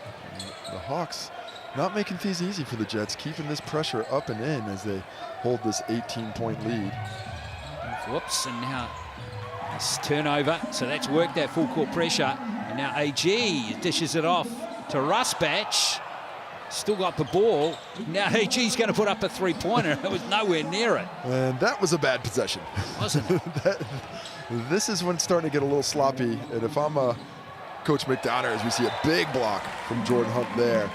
The Hawks not making things easy for the Jets, keeping this pressure up and in as they hold this 18-point lead. Whoops, and now it's turnover. So that's worked that full court pressure. And now AG dishes it off to Rusbatch. Still got the ball. Now AG's going to put up a 3-pointer. It was nowhere near it. And that was a bad possession. Wasn't it? This is when it's starting to get a little sloppy. And if I'm Coach McDonough, as we see a big block from Jordan Hunt there.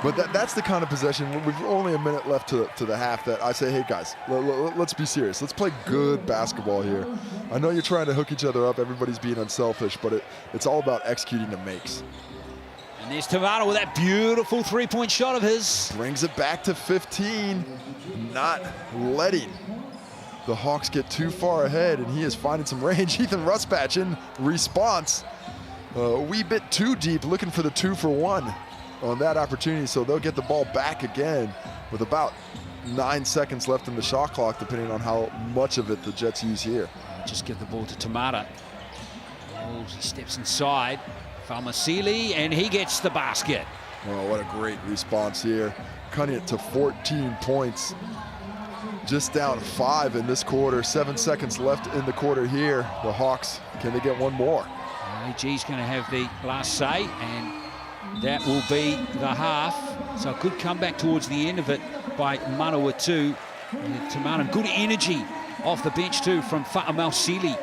But that's the kind of possession, we've only a minute left to the half, that I say, hey guys, let's be serious. Let's play good basketball here. I know you're trying to hook each other up. Everybody's being unselfish, but it's all about executing the makes. And there's Tavana with that beautiful 3-point shot of his. Brings it back to 15, not letting the Hawks get too far ahead, and he is finding some range. Ethan Rusbatch in response. A wee bit too deep, looking for the 2-for-1 on that opportunity, so they'll get the ball back again with about 9 seconds left in the shot clock, depending on how much of it the Jets use here. Just give the ball to Tamata. Oh, he steps inside. Falmasili, and he gets the basket. Oh, what a great response here. Cutting it to 14 points. Just down 5 in this quarter. 7 seconds left in the quarter here. The Hawks, can they get one more? AG's going to have the last say, and that will be the half. So a good comeback towards the end of it by Manawatu. Tamana, good energy off the bench too from Fa'amausili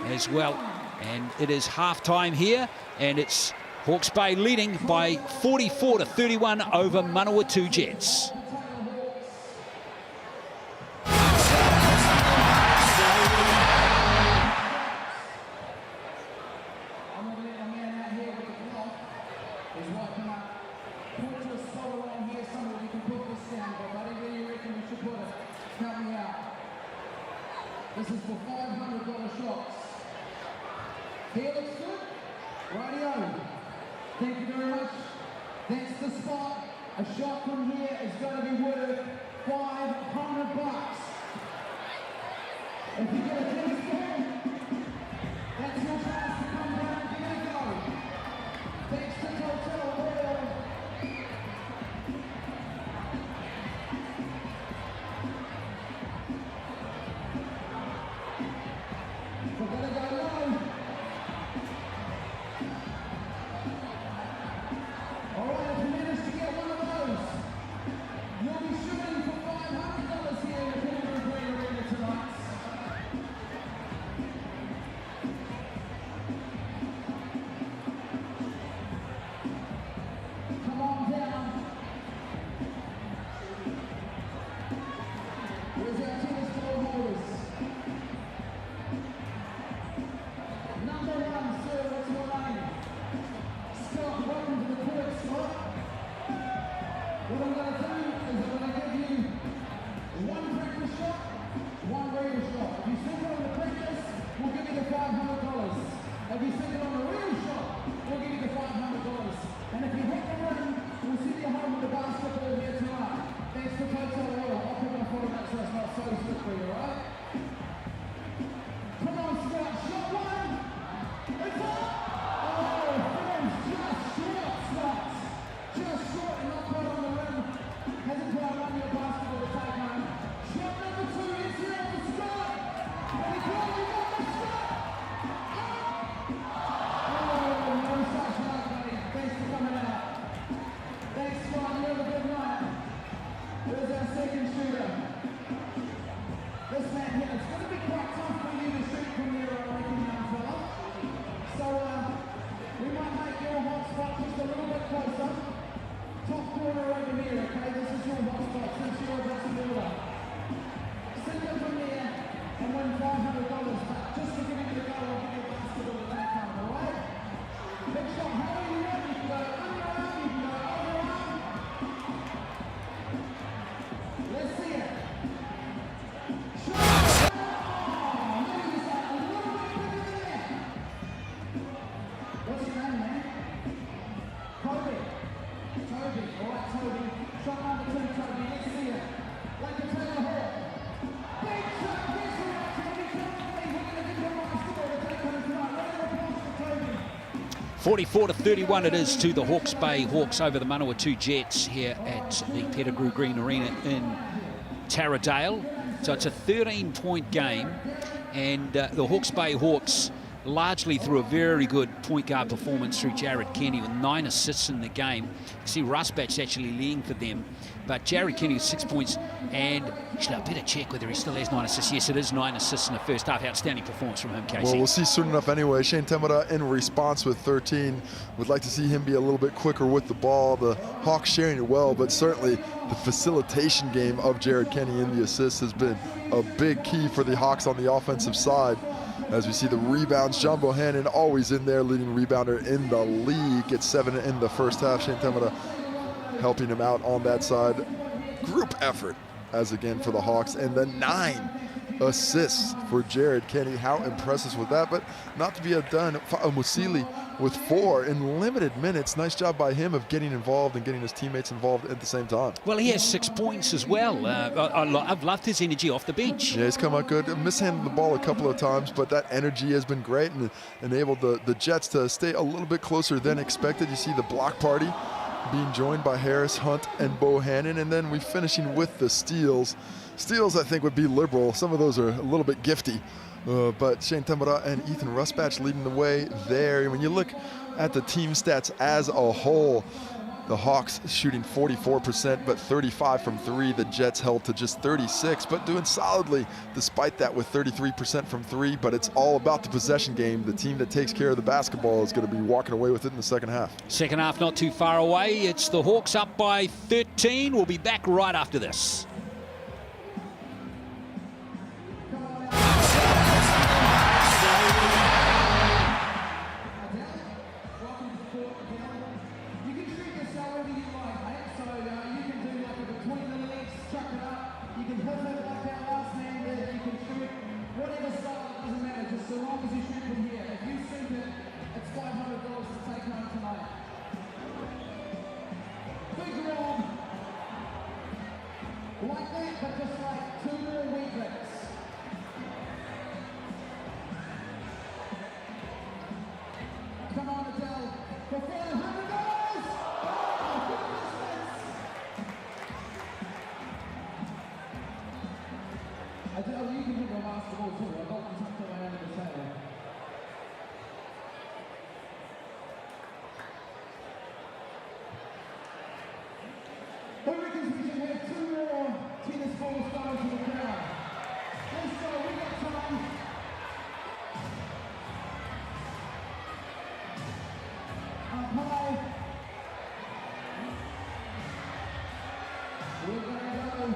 as well. And it is half-time here, and it's Hawke's Bay leading by 44-31 over Manawatu Jets. This is for $500 shots. Here looks good. Rightio. Thank you very much. That's the spot. A shot from here is going to be worth $500. If you get a tennis ball, that's your chance to come down and give it a go. Thanks to Hotel World. We're going to go low. All right, if you manage to get one of those, you'll be shooting for $500 here in the Pettigrew Arena tonight. Come on down. Where's our tennis ball holders? Number 1, sir, what's your name? Scott, welcome to the court, Scott. What I'm going to do is I'm going to give you one practice shot, one real shot. If you send it on the practice, we'll give you the $500. If you send it on the real shot, we'll give you the $500. And if you hit the rim, we'll send you home with the basketball here tonight. Thanks for Hotel World. I'll put my photo back so it's not so slippery, all right? Come on, Scott. Shot one. It's up. Oh, Phil's just short, Scott. Just short and not quite on the rim. Hasn't quite run your basketball to take home. Shot number 2 is here for Scott. And he's rolling on the shot. Oh, no such luck, buddy. Thanks for coming out. Thanks, Scott. You have a good night. There's our second shooter. This man here, it's going to be quite tough for you to shoot from there, I reckon, young fella. So, we might make your hot spot just a little bit closer. Top corner over here, okay? This is your hot spot since you're a basketballer. Send it from there and win $500. But just to give you the go, I'll give you a basketball at that time, alright? Big shot, how are you ready? You can go underarm, you can go overarm. Let's see it. Shot! Oh, maybe it's a little bit bigger than that. What's your name, man? Toby. Toby. All right, Toby. Shot number 2, Toby. Let's see it. Like a Taylor Hall. Big shot. Yes, all right, Toby. Come on, please. We're going to give you a basketball to take home tonight. Round of applause for Toby. 44-31 it is to the Hawke's Bay Hawks over the Manawatu Jets here at the Pettigrew Green Arena in Taradale. So it's a 13-point game, and the Hawke's Bay Hawks largely through a very good point guard performance through Jared Kenny with 9 assists in the game. You see Rusbatch actually leading for them, but Jared Kenny with 6 points, and actually I better check whether he still has 9 assists. Yes, it is 9 assists in the first half. Outstanding performance from him, Casey. Well, we'll see soon enough anyway. Shane Temura in response with 13. Would like to see him be a little bit quicker with the ball. The Hawks sharing it well, but certainly the facilitation game of Jared Kenny in the assists has been a big key for the Hawks on the offensive side. As we see the rebounds, John Bohannon always in there, leading rebounder in the league. Gets 7 in the first half. Shane Temura helping him out on that side. Group effort, as again for the Hawks, and then 9 assists for Jared Kenny. How impressive was that? But not to be outdone, Musili with 4 in limited minutes. Nice job by him of getting involved and getting his teammates involved at the same time. Well, he has 6 points as well. I've loved his energy off the bench. Yeah, he's come out good. Mishandled the ball a couple of times, but that energy has been great and enabled the Jets to stay a little bit closer than expected. You see the block party being joined by Harris, Hunt, and Bohannon, and then we finishing with the steals. Steals, I think, would be liberal. Some of those are a little bit gifty. But Shane Temura and Ethan Rusbatch leading the way there. When you look at the team stats as a whole, the Hawks shooting 44%, but 35 from 3. The Jets held to just 36, but doing solidly despite that with 33% from 3. But it's all about the possession game. The team that takes care of the basketball is going to be walking away with it in the second half. Second half not too far away. It's the Hawks up by 13. We'll be back right after this. Whatever I tell you, you can do a basketball too. I've got one tucked away under the table. Who reckons we should have 2 more tennis balls going to the crowd? Let's go, we got time. Umpire. We're gonna go.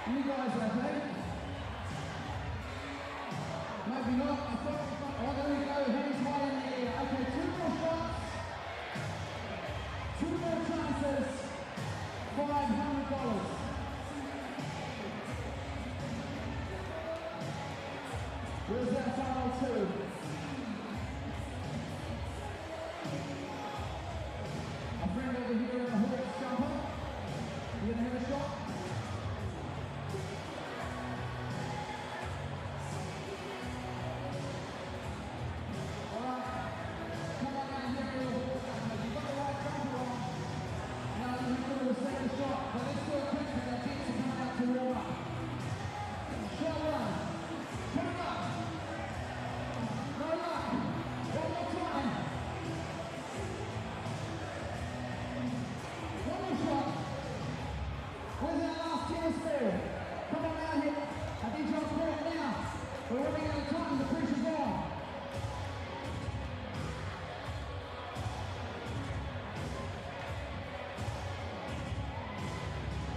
You guys okay? Maybe not. I thought, oh, there we go. Hands high in the air. Okay, 2 more shots. 2 more chances. $500. Where's that final 2? A friend over here in the Hawks jumper. You gonna have a shot?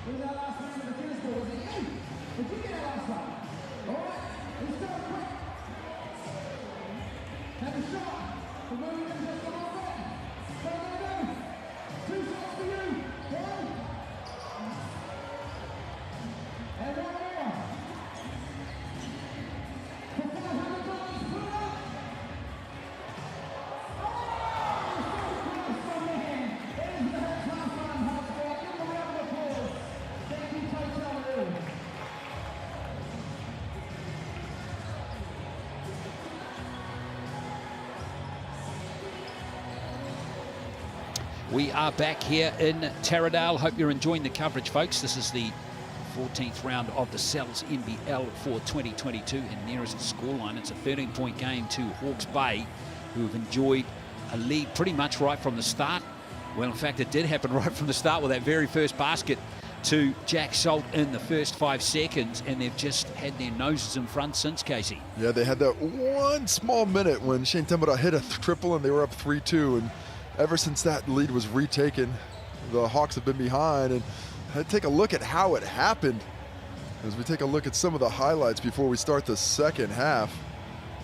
Who's that last man with the tennis ball? Was it you? Did you get that last one? All right, let's do it quick. Have a shot. We're moving into the whole thing. Go, go, go. 2 shots for you. 1. And 1 more. For $500, put it up. Oh, so close from the hand. There's the half time hot spot. Give them a round of applause. Thank you, Total. We are back here in Taradale. Hope you're enjoying the coverage, folks. This is the 14th round of the Cells NBL for 2022, and nearest scoreline, it's a 13-point game to Hawke's Bay, who have enjoyed a lead pretty much right from the start. Well, in fact, it did happen right from the start with that very first basket to Jack Salt in the first 5 seconds, and they've just had their noses in front since, Casey. Yeah, they had that one small minute when Shane Temura hit a triple and they were up 3-2, and ever since that lead was retaken, the Hawks have been behind. And take a look at how it happened as we take a look at some of the highlights before we start the second half.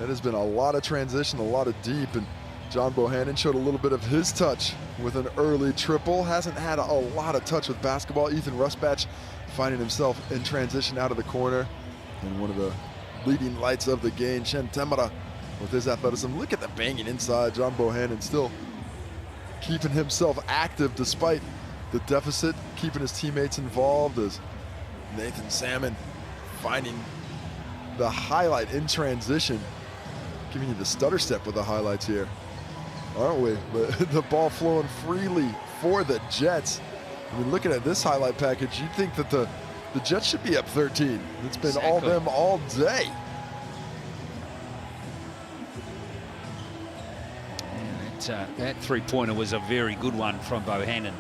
That has been a lot of transition, a lot of deep, and John Bohannon showed a little bit of his touch with an early triple. Hasn't had a lot of touch with basketball. Ethan Rusbatch finding himself in transition out of the corner. And one of the leading lights of the game, Shane Temura, with his athleticism. Look at the banging inside. John Bohannon still keeping himself active despite the deficit, keeping his teammates involved, as Nathan Salmon finding the highlight in transition, giving you the stutter step with the highlights here, aren't we? But the ball flowing freely for the Jets. I mean, looking at this highlight package, you'd think that the Jets should be up 13. It's been all them all day. That three-pointer was a very good one from Bohannon.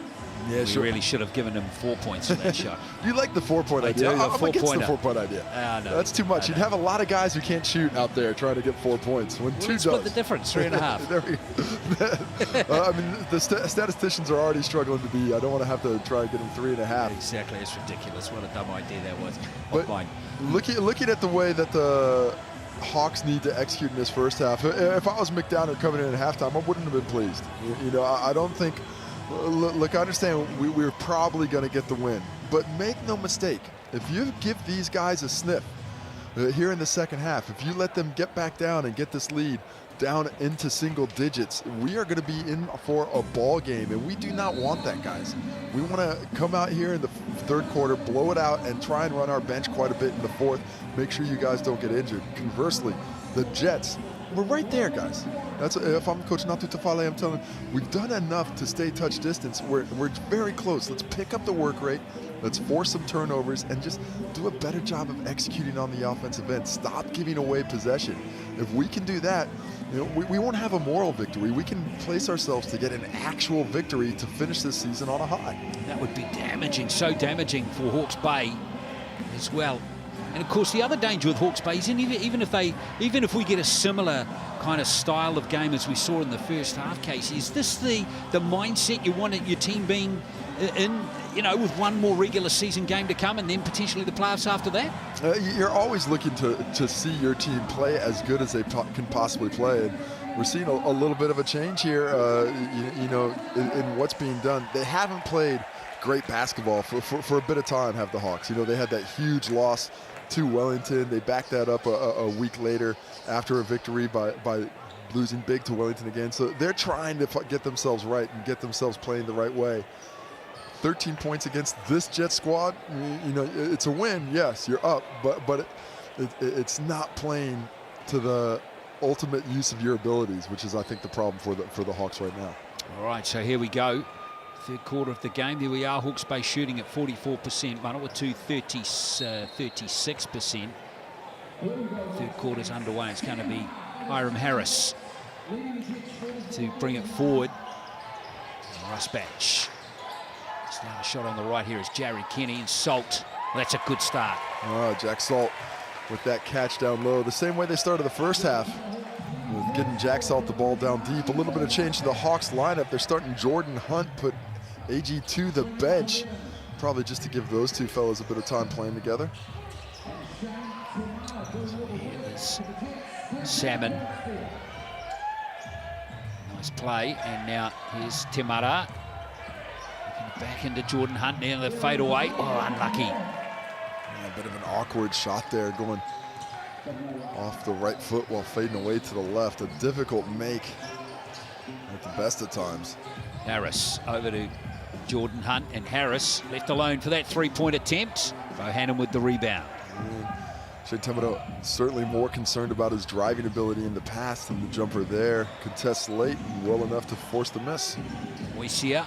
Yeah, we really should have given him 4 points in that shot. You like the 4-point idea? I'm against the 4-point idea. No, that's too much. You'd have a lot of guys who can't shoot out there trying to get 4 points. When two does. Split the difference, 3.5. There we go. I mean, the statisticians are already struggling to be. I don't want to have to try and get them 3.5. Exactly, it's ridiculous. What a dumb idea that was. But looking at the way that the Hawks need to execute in this first half, if I was McDowner coming in at halftime, I wouldn't have been pleased. You know, I don't think. Look, I understand we're probably going to get the win, but make no mistake, if you give these guys a sniff here in the second half, if you let them get back down and get this lead down into single digits, we are going to be in for a ball game, and we do not want that, guys. We want to come out here in the third quarter, blow it out, and try and run our bench quite a bit in the fourth. Make sure you guys don't get injured. Conversely, the Jets we're right there, guys. That's if I'm Coach Natu Tafale, I'm telling him, we've done enough to stay touch distance. We're very close. Let's pick up the work rate. Let's force some turnovers and just do a better job of executing on the offensive end. Stop giving away possession. If we can do that, you know, we won't have a moral victory. We can place ourselves to get an actual victory to finish this season on a high. That would be damaging, so damaging for Hawke's Bay as well. And of course, the other danger with Hawke's Bay is even if we get a similar kind of style of game as we saw in the first half, Casey, is this the mindset you want your team being in, you know, with one more regular season game to come and then potentially the playoffs after that? You're always looking to see your team play as good as they can possibly play. And we're seeing a little bit of a change here, you know, in what's being done. They haven't played great basketball for a bit of time, have the Hawks. You know, they had that huge loss to Wellington. They backed that up a week later after a victory by losing big to Wellington again. So they're trying to get themselves right and get themselves playing the right way. 13 points against this Jet squad, you know, it's a win. Yes, you're up, but it's not playing to the ultimate use of your abilities, which is, I think, the problem for the Hawks right now. All right, so here we go. Third quarter of the game. There we are. Hawke's Bay shooting at 44%. Manawatu 36%. Third quarter's underway. It's going to be Hiram Harris to bring it forward. Rusbatch. Now a shot on the right here is Jared Kenny and Salt. Well, that's a good start. Oh, Jack Salt with that catch down low. The same way they started the first half, with getting Jack Salt the ball down deep. A little bit of change to the Hawks lineup. They're starting Jordan Hunt, put AG to the bench, probably just to give those two fellas a bit of time playing together. Here's Salmon. Nice play, and now here's Temara. Back into Jordan Hunt now, the fade away. Oh, unlucky. Yeah, a bit of an awkward shot there, going off the right foot while fading away to the left. A difficult make at the best of times. Harris over to Jordan Hunt, and Harris left alone for that three-point attempt. Bohannon with the rebound. Shea Temara certainly more concerned about his driving ability in the pass than the jumper there. Contests late and well enough to force the miss. Moisia.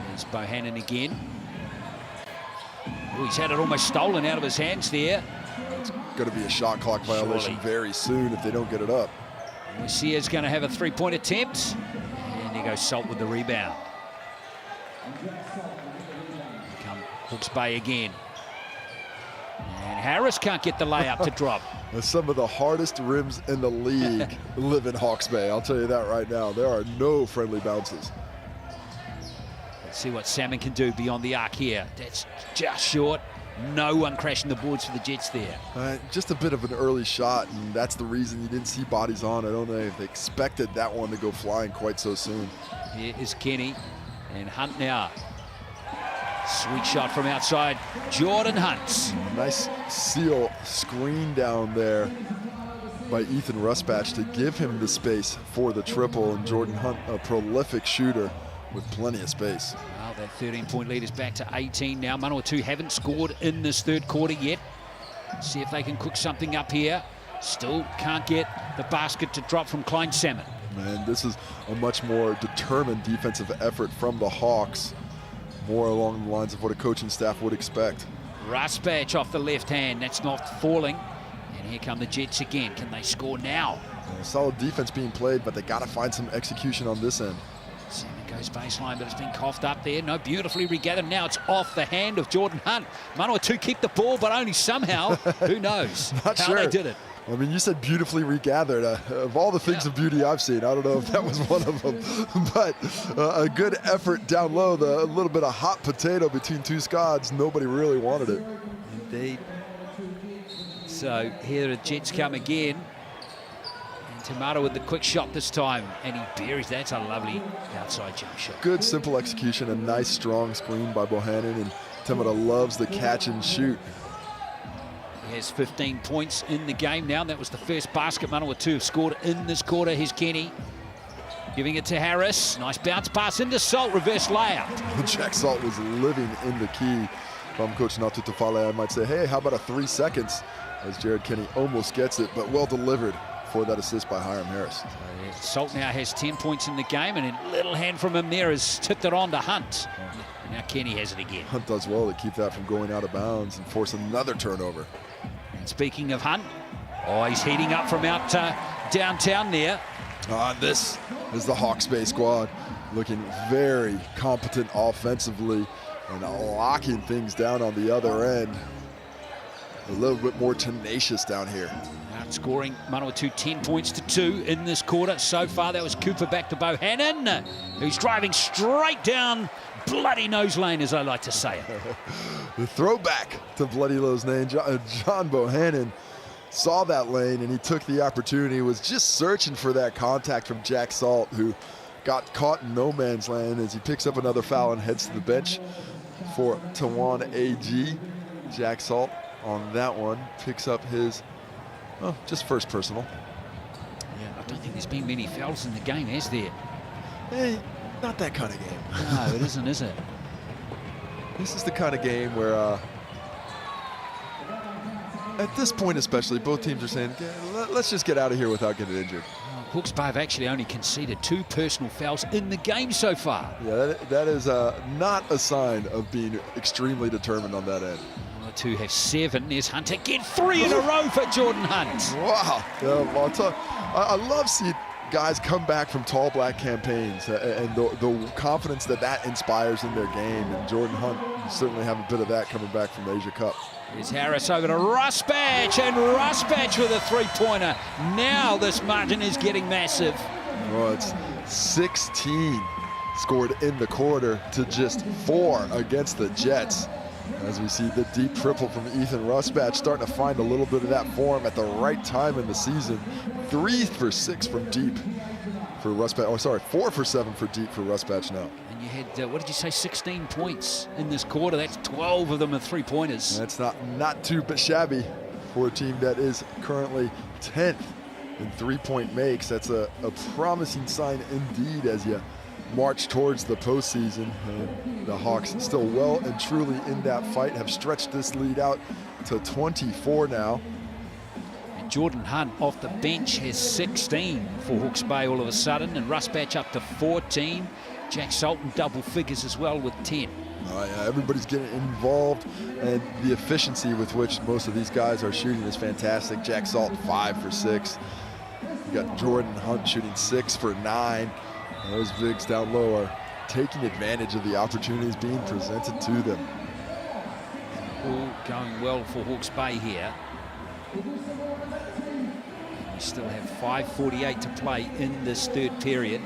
There's Bohannon again. Oh, he's had it almost stolen out of his hands there. It's going to be a shot clock violation very soon if they don't get it up. Moisia's going to have a three-point attempt. And there goes Salt with the rebound. Come Hawke's Bay again. And Harris can't get the layup to drop. Some of the hardest rims in the league live in Hawke's Bay. I'll tell you that right now. There are no friendly bounces. See what Salmon can do beyond the arc here. That's just short. No one crashing the boards for the Jets there. Just a bit of an early shot, and that's the reason you didn't see bodies on. I don't know if they expected that one to go flying quite so soon. Here is Kenny and Hunt now. Sweet shot from outside. Jordan Hunt. Nice seal screen down there by Ethan Rusbatch to give him the space for the triple, and Jordan Hunt, a prolific shooter with plenty of space. Well, that 13-point lead is back to 18 now. Manawatu haven't scored in this third quarter yet. See if they can cook something up here. Still can't get the basket to drop from Klein Salmon. Man, this is a much more determined defensive effort from the Hawks. More along the lines of what a coaching staff would expect. Rusbatch off the left hand. That's not falling. And here come the Jets again. Can they score now? Solid defense being played, but they got to find some execution on this end. Salmon goes baseline, but it's been coughed up there. No, beautifully regathered. Now it's off the hand of Jordan Hunt. Manawatu keep the ball, but only somehow. Who knows Not how sure. they did it. I mean, you said beautifully regathered. Of all the things of beauty I've seen, I don't know if that was one of them. But a good effort down low, a little bit of hot potato between two squads. Nobody really wanted it. Indeed. So here the Jets come again. And Tomato with the quick shot this time. And he buries. That's a lovely outside jump shot. Good, simple execution. A nice, strong screen by Bohannon. And Temara loves the catch and shoot. He has 15 points in the game now. That was the first basket Manawatu have scored in this quarter. Here's Kenny giving it to Harris. Nice bounce pass into Salt, reverse layup. Jack Salt was living in the key. If I'm Coach Natu Tafale, I might say, hey, how about a 3 seconds? As Jared Kenny almost gets it, but well delivered before that assist by Hiram Harris. Salt now has 10 points in the game, and a little hand from him there has tipped it on to Hunt. Now Kenny has it again. Hunt does well to keep that from going out of bounds and force another turnover. And speaking of Hunt, he's heating up from out downtown there. This is the Hawks Bay squad looking very competent offensively and locking things down on the other end. A little bit more tenacious down here. Outscoring Manawatu 10 points to 2 in this quarter. So far, that was Cooper back to Bohannon, who's driving straight down bloody nose lane, as I like to say it. The throwback to bloody nose lane. John Bohannon saw that lane and he took the opportunity, was just searching for that contact from Jack Salt, who got caught in no man's land as he picks up another foul and heads to the bench for Tawan AG. Jack Salt on that one picks up his, just first personal. Yeah, I don't think there's been many fouls in the game, has there? Hey, not that kind of game. No, it isn't, is it? This is the kind of game where, at this point especially, both teams are saying, let's just get out of here without getting injured. Hawke's Bay have actually only conceded 2 personal fouls in the game so far. Yeah, that is not a sign of being extremely determined on that end. 2 have 7. There's Hunt again. 3 in a row for Jordan Hunt. Wow. I love seeing guys come back from tall black campaigns and the confidence that inspires in their game. And Jordan Hunt certainly have a bit of that coming back from the Asia Cup. Here's Harris over to Rusbatch, and Rusbatch with a 3-pointer. Now this margin is getting massive. Oh, it's 16 scored in the quarter to just 4 against the Jets. As we see the deep triple from Ethan Rusbatch starting to find a little bit of that form at the right time in the season. 3 for 6 from deep for Rusbatch. Oh, sorry, 4 for 7 for deep for Rusbatch now. And you had, what did you say, 16 points in this quarter. That's 12 of them are 3-pointers. That's not too shabby for a team that is currently 10th in 3-point makes. That's a promising sign indeed as you march towards the postseason. The Hawks still well and truly in that fight, have stretched this lead out to 24 now. And Jordan Hunt off the bench has 16 for Hawke's Bay all of a sudden, and Rusbatch up to 14. Jack Sultan double figures as well with 10. Yeah, everybody's getting involved, and the efficiency with which most of these guys are shooting is fantastic. Jack Salt 5 for 6. You got Jordan Hunt shooting 6 for 9. Those bigs down low are taking advantage of the opportunities being presented to them. All going well for Hawke's Bay here. We still have 5:48 to play in this third period.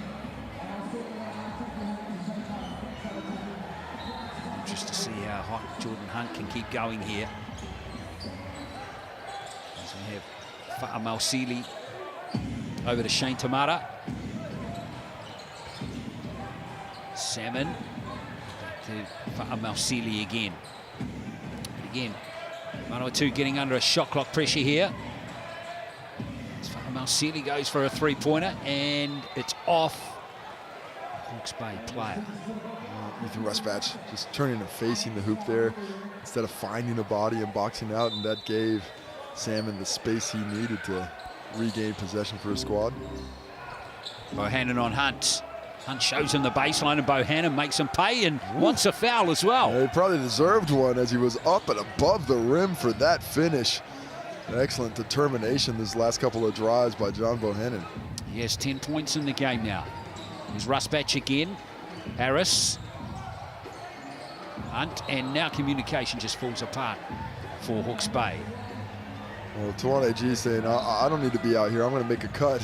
Just to see how hot Jordan Hunt can keep going here. As we have Fa'a Mausili over to Shane Tamara. Salmon back to Fa'a Mausili again. And again, Manawatu getting under a shot clock pressure here. As Fa'a Mausili goes for a 3-pointer, and it's off Hawke's Bay player. Ethan Rusbatch just turning and facing the hoop there instead of finding a body and boxing out, and that gave Salmon the space he needed to regain possession for his squad. Bohannon on Hunt. Hunt shows him the baseline, and Bohannon makes him pay and wants a foul as well. Yeah, he probably deserved one as he was up and above the rim for that finish. Excellent determination this last couple of drives by John Bohannon. He has 10 points in the game now. Here's Rusbatch again. Harris. Hunt, and now communication just falls apart for Hawke's Bay. Well, Tawan AG saying, I don't need to be out here. I'm going to make a cut.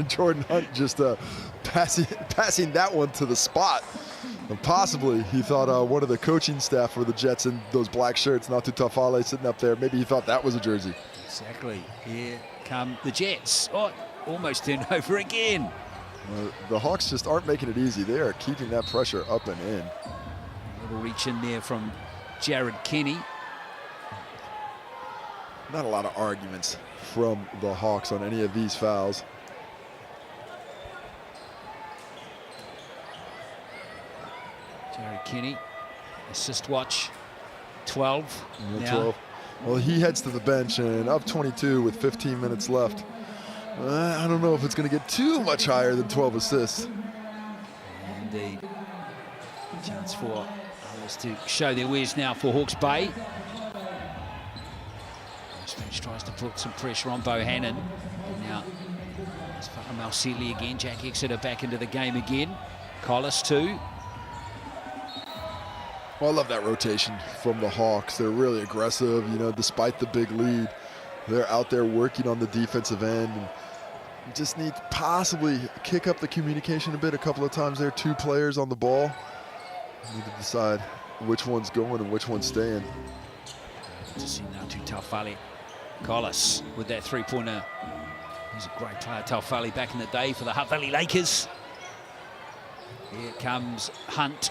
Jordan Hunt just passing that one to the spot. And possibly he thought one of the coaching staff for the Jets in those black shirts, Natu Tafale sitting up there, maybe he thought that was a jersey. Exactly. Here come the Jets. Oh, almost turned over again. The Hawks just aren't making it easy. They are keeping that pressure up and in. A little reach in there from Jared Kenny. Not a lot of arguments from the Hawks on any of these fouls. Jared Kenny, assist watch, 12 now. 12. Well, he heads to the bench and up 22 with 15 minutes left. I don't know if it's going to get too much higher than 12 assists. Indeed. Chance for others to show their wares now for Hawke's Bay. Spence tries to put some pressure on Bohannon. And now it's Malsili again. Jack Exeter back into the game again. Collis too. Well, I love that rotation from the Hawks. They're really aggressive, you know, despite the big lead. They're out there working on the defensive end. And just need to possibly kick up the communication a bit a couple of times there. 2 players on the ball. Need to decide which one's going and which one's staying. To see now to Taufali. Collis with that 3-pointer. He's a great player, Taufali, back in the day for the Hutt Valley Lakers. Here comes Hunt.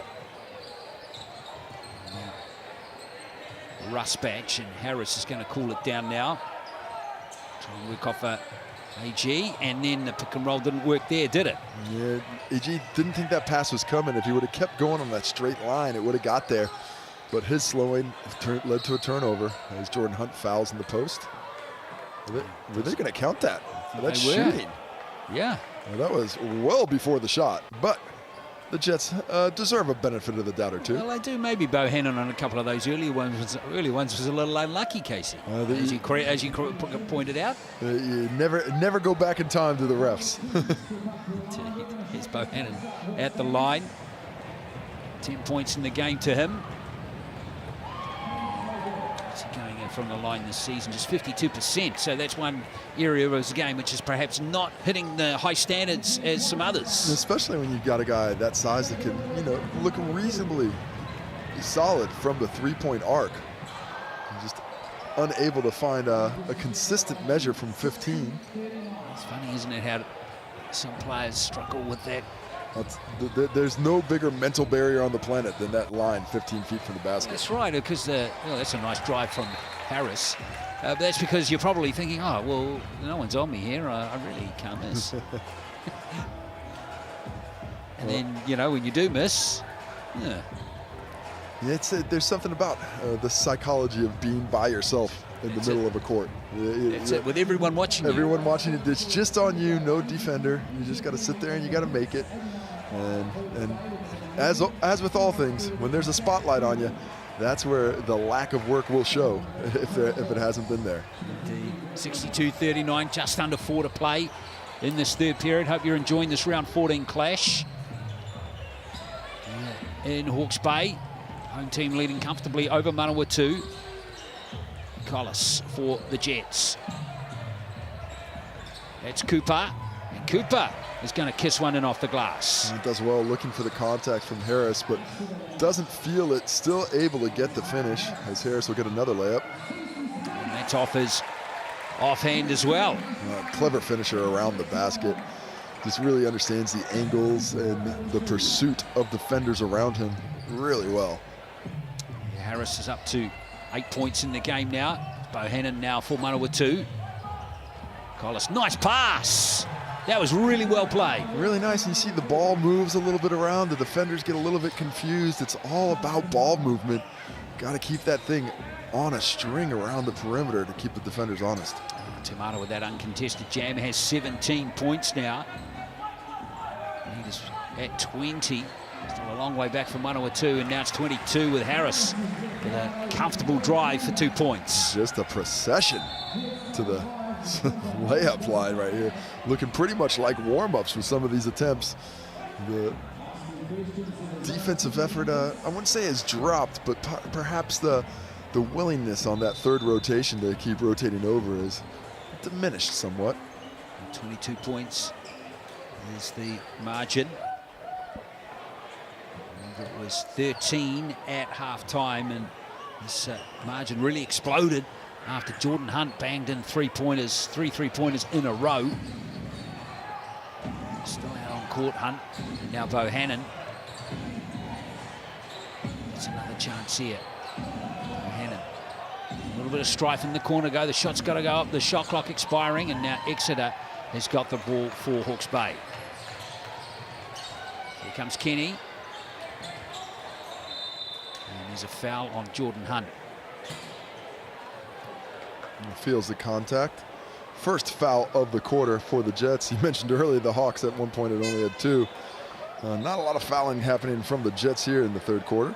Rusbach, and Harris is going to cool it down now. Try and work off AG, and then the pick and roll didn't work there, did it? Yeah, AG didn't think that pass was coming. If he would have kept going on that straight line, it would have got there. But his slowing led to a turnover as Jordan Hunt fouls in the post. Were they going to count that? That's shooting. Yeah. Well, that was well before the shot, but the Jets deserve a benefit of the doubt or two. Well, they do. Maybe Bohannon on a couple of those early ones was a little unlucky, Casey, as you pointed out. You never go back in time to the refs. Here's Bohannon at the line. 10 points in the game to him. He's going in from the line this season, just 52%. So that's one area of his game which is perhaps not hitting the high standards as some others. Especially when you've got a guy that size that can, you know, look reasonably solid from the 3-point arc. Just unable to find a consistent measure from 15. It's funny, isn't it, how some players struggle with that. There's no bigger mental barrier on the planet than that line 15 feet from the basket. That's right, because that's a nice drive from Harris. But that's because you're probably thinking, oh, well, no one's on me here. I really can't miss. And then, you know, when you do miss, yeah. Yeah, there's something about the psychology of being by yourself in the middle of a court. That's it, with everyone watching you. Everyone watching it, it's just on you, no defender. You just got to sit there and you got to make it. And as with all things, when there's a spotlight on you, that's where the lack of work will show if it hasn't been there. Indeed. 62-39, just under 4 to play in this third period. Hope you're enjoying this round 14 clash in Hawke's Bay. Home team leading comfortably over Manawatu. Collis for the Jets. That's Cooper. And Cooper is going to kiss one in off the glass. He does well looking for the contact from Harris, but doesn't feel it. Still able to get the finish as Harris will get another layup. And that's off his offhand as well. Clever finisher around the basket. Just really understands the angles and the pursuit of defenders around him really well. Harris is up to 8 points in the game now. Bohannon now for Manawatu. Collis, nice pass. That was really well played. Really nice. And you see the ball moves a little bit around. The defenders get a little bit confused. It's all about ball movement. Got to keep that thing on a string around the perimeter to keep the defenders honest. Tomato with that uncontested jam has 17 points now. He is at 20. Still a long way back from Manawatu, and now it's 22 with Harris with a comfortable drive for 2 points. Just a procession to the layup line right here. Looking pretty much like warm-ups with some of these attempts. The defensive effort, I wouldn't say has dropped, but perhaps the willingness on that third rotation to keep rotating over is diminished somewhat. 22 points is the margin. It was 13 at halftime, and this margin really exploded after Jordan Hunt banged in three three-pointers in a row. Still out on court, Hunt. And now Bohannon. It's another chance here. Bohannon. A little bit of strife in the corner go. The shot's got to go up. The shot clock expiring, and now Exeter has got the ball for Hawke's Bay. Here comes Kenny. And there's a foul on Jordan Hunt. Feels the contact. first foul of the quarter for the Jets. You mentioned earlier the Hawks at one point had only had 2. Not a lot of fouling happening from the Jets here in the third quarter.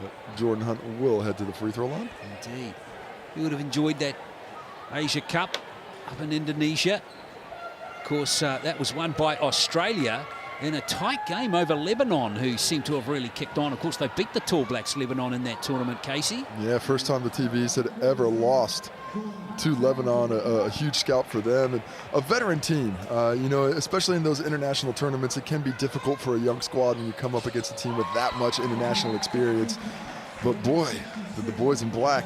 But Jordan Hunt will head to the free throw line. Indeed. We would have enjoyed that Asia Cup up in Indonesia. Of course, that was won by Australia in a tight game over Lebanon, who seemed to have really kicked on. Of course, they beat the Tall Blacks Lebanon in that tournament, Casey. Yeah, first time the TVs had ever lost to Lebanon, a huge scalp for them. And a veteran team, you know, especially in those international tournaments, it can be difficult for a young squad when you come up against a team with that much international experience. But boy, did the boys in black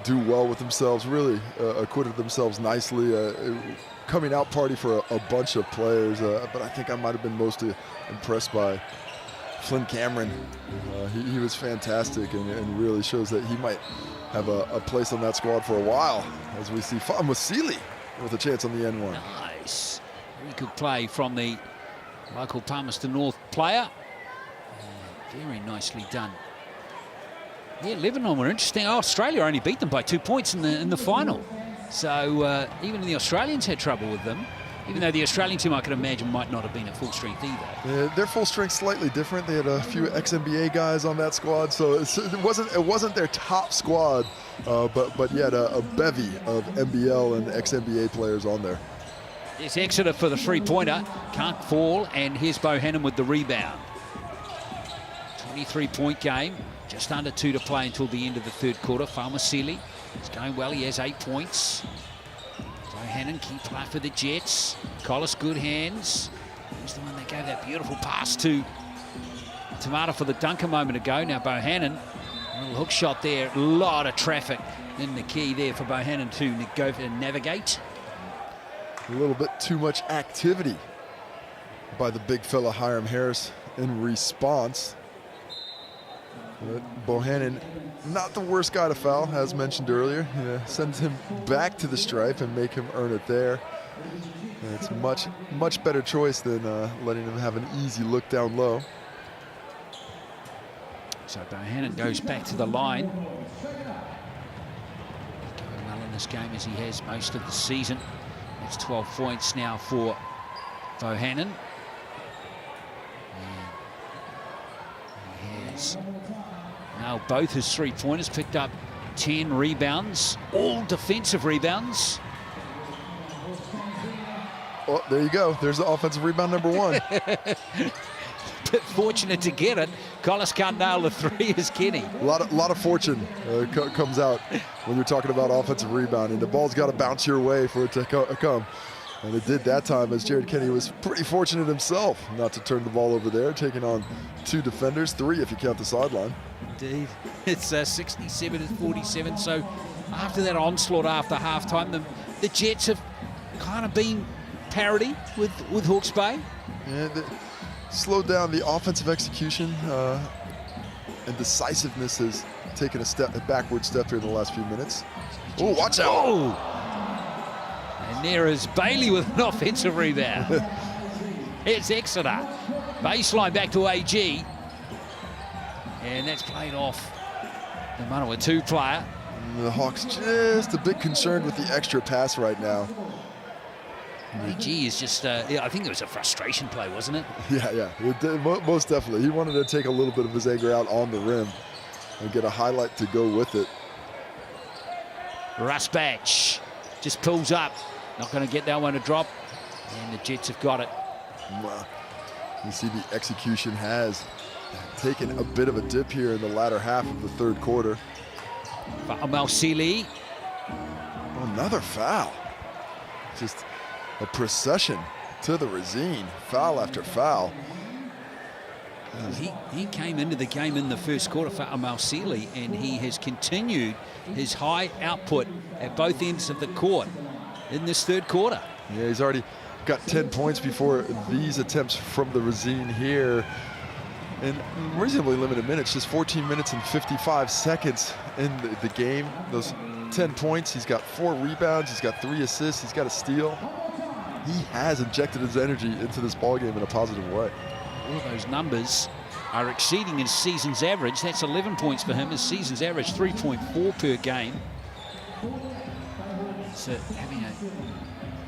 do well with themselves, really acquitted themselves nicely. Coming out party for a bunch of players, but I think I might have been most impressed by Flynn Cameron. He was fantastic and really shows that he might have a place on that squad for a while, as we see Famusili with a chance on the N1. Nice. Very good play from the local Palmerston North player. Very nicely done. Yeah, Lebanon were interesting. Oh, Australia only beat them by 2 points in the final. So even the Australians had trouble with them, even though the Australian team I could imagine might not have been at full strength either. Yeah, their full strength slightly different. They had a few ex-NBA guys on that squad, so it wasn't their top squad, but yet a bevy of NBL and ex-NBA players on there. It's Exeter for the three-pointer, can't fall, and here's Bohannon with the rebound. 23-point game, just under 2 to play until the end of the third quarter. Famusili. It's going well, he has 8 points. Bohannon, key play for the Jets. Collis, good hands. He's the one that gave that beautiful pass to Tamata for the dunk a moment ago. Now Bohannon, a little hook shot there. A lot of traffic in the key there for Bohannon to go and navigate. A little bit too much activity by the big fella Hiram Harris in response. Bohannon, not the worst guy to foul, as mentioned earlier. Sends him back to the stripe and make him earn it there. And it's much better choice than letting him have an easy look down low. So Bohannon goes back to the line. Going well in this game as he has most of the season. It's 12 points now for Bohannon. And he has now both his three-pointers, picked up 10 rebounds, all defensive rebounds. Oh, there you go. There's the offensive rebound number 1. Bit fortunate to get it. Collis can't nail the 3 as Kenny. A lot of fortune comes out when you're talking about offensive rebounding. The ball's got to bounce your way for it to come. And it did that time, as Jared Kenny was pretty fortunate himself not to turn the ball over there, taking on 2 defenders, 3 if you count the sideline. Indeed. It's 67-47. So after that onslaught after halftime, the Jets have kind of been parity with Hawke's Bay. Yeah, slowed down the offensive execution, and decisiveness has taken a backward step here in the last few minutes. Oh, watch out! Oh. And there is Bailey with an offensive rebound. It's Exeter. Baseline back to AG. And that's played off the Manawatu player. And the Hawks just a bit concerned with the extra pass right now. AG is just, I think it was a frustration play, wasn't it? Yeah, most definitely. He wanted to take a little bit of his anger out on the rim and get a highlight to go with it. Rusbach just pulls up. Not going to get that one to drop. And the Jets have got it. Wow. You see the execution has taken a bit of a dip here in the latter half of the third quarter. Famusili. Another foul. Just a procession to the Razine. Foul after foul. He came into the game in the first quarter for Famusili, and he has continued his high output at both ends of the court in this third quarter. Yeah, he's already got 10 points before these attempts from the Razine here in reasonably limited minutes, just 14 minutes and 55 seconds in the game. Those 10 points, he's got 4 rebounds, he's got 3 assists, he's got a steal. He has injected his energy into this ballgame in a positive way. All of those numbers are exceeding his season's average. That's 11 points for him. His season's average 3.4 per game. So having a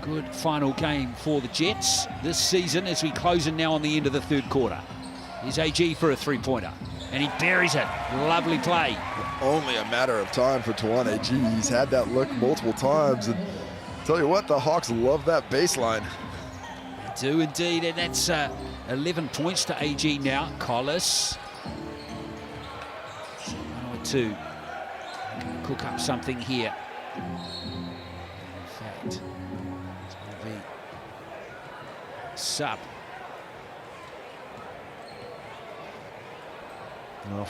good final game for the Jets this season as we close in now on the end of the third quarter. Here's AG for a three-pointer, and he buries it. Lovely play. Only a matter of time for Tawan AG. He's had that look multiple times, and tell you what, the Hawks love that baseline. They do indeed, and that's 11 points to AG now. Collis. Manawatu can cook up something here. In fact, it's going to be sub.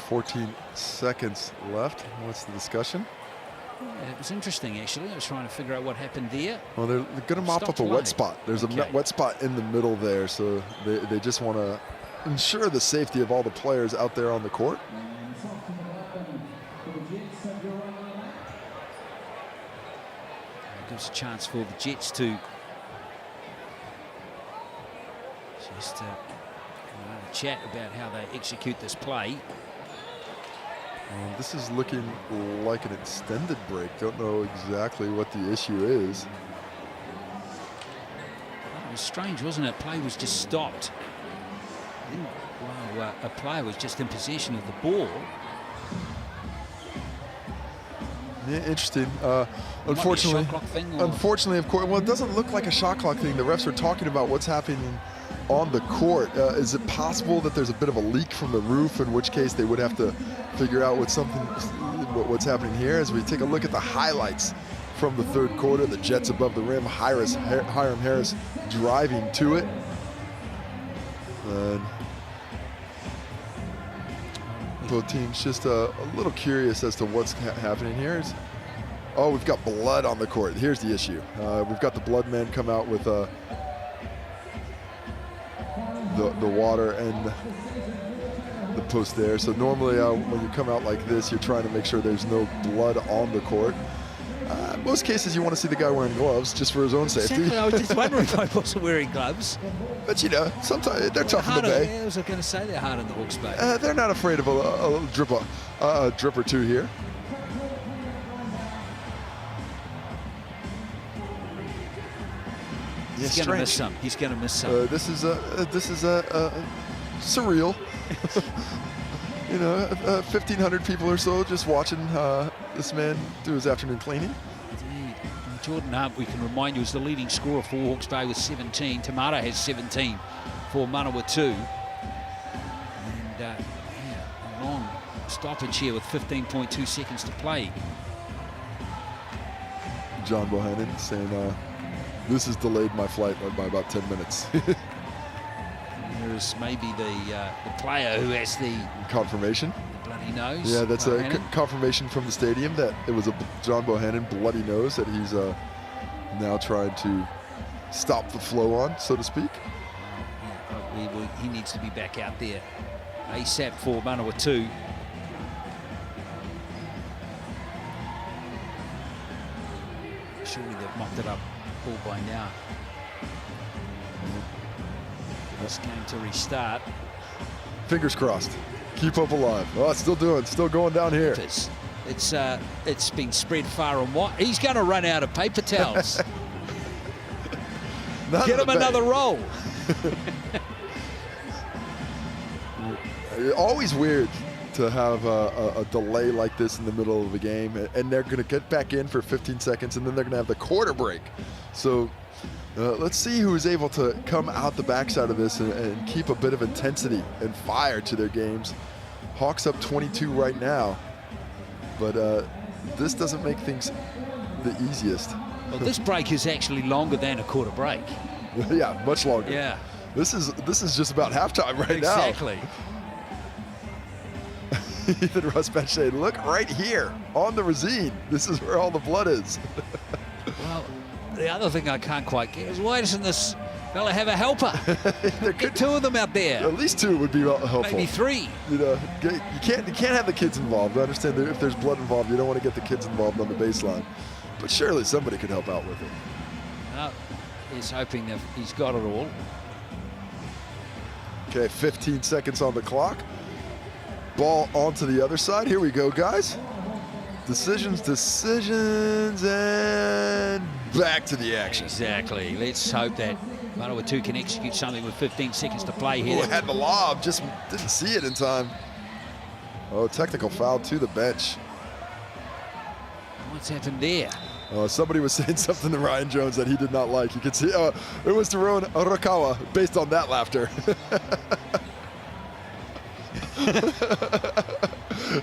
14 seconds left. What's the discussion? Yeah, it was interesting, actually. I was trying to figure out what happened there. Well, they're going to mop up a wet spot. There's a wet spot in the middle there, so they just want to ensure the safety of all the players out there on the court. It gives a chance for the Jets to just chat about how they execute this play. This is looking like an extended break. Don't know exactly what the issue is. It was strange, wasn't it? Play was just stopped. Well, a player was just in possession of the ball. Yeah, interesting. Unfortunately, shot clock thing, unfortunately, of course, well, it doesn't look like a shot clock thing. The refs are talking about what's happening on the court. Is it possible that there's a bit of a leak from the roof, in which case they would have to figure out what's happening here? As we take a look at the highlights from the third quarter, the Jets above the rim, Hiram Harris driving to it. And both teams just a little curious as to what's happening here. Oh, we've got blood on the court. Here's the issue. We've got the blood man come out with the water and the post there. So normally when you come out like this, you're trying to make sure there's no blood on the court. In most cases, you want to see the guy wearing gloves just for his own safety. Exactly. I was just wondering if I wasn't wearing gloves. But you know, sometimes they're tough in the Bay. Yeah, I was going to say they're hard in the Hawks Bay. They're not afraid of a drip or two here. He's going to miss some. He's going to miss some. This is surreal. You know, 1,500 people or so just watching this man do his afternoon cleaning. Indeed. Jordan Hunt, we can remind you, is the leading scorer for Hawke's Bay with 17. Tamara has 17 for Manawatu. And a long stoppage here with 15.2 seconds to play. John Bohannon saying, this has delayed my flight by about 10 minutes. There's maybe the player who has the confirmation. The bloody nose. Yeah, that's a confirmation from the stadium that it was a John Bohannon bloody nose that he's now trying to stop the flow on, so to speak. Yeah, he needs to be back out there ASAP for Manawatu. Surely they've mopped it up all by now. This game to restart. Fingers crossed. Keep hope alive. Oh, it's still going down here. It's been spread far and wide. He's going to run out of paper towels. Get him another roll. Always weird to have a delay like this in the middle of the game, and they're going to get back in for 15 seconds, and then they're going to have the quarter break. So let's see who's able to come out the backside of this and keep a bit of intensity and fire to their games. Hawks up 22 right now, but this doesn't make things the easiest. Well, this break is actually longer than a quarter break. Yeah, much longer. Yeah. This is just about halftime right now. Exactly. Ethan Russ Benche, look right here on the Razine. This is where all the blood is. Well, the other thing I can't quite get is why doesn't this fella have a helper? Get two of them out there. At least two would be helpful. Maybe three. You know, you can't have the kids involved. I understand that if there's blood involved, you don't want to get the kids involved on the baseline. But surely somebody could help out with it. No, he's hoping that he's got it all. Okay, 15 seconds on the clock. Ball onto the other side. Here we go, guys. Decisions, and back to the action. Exactly. Let's hope that Manawatu can execute something with 15 seconds to play here. Who had the lob, just didn't see it in time. Oh, technical foul to the bench. What's happened there? Somebody was saying something to Ryan Jones that he did not like. You could see it was Daron Arakawa based on that laughter.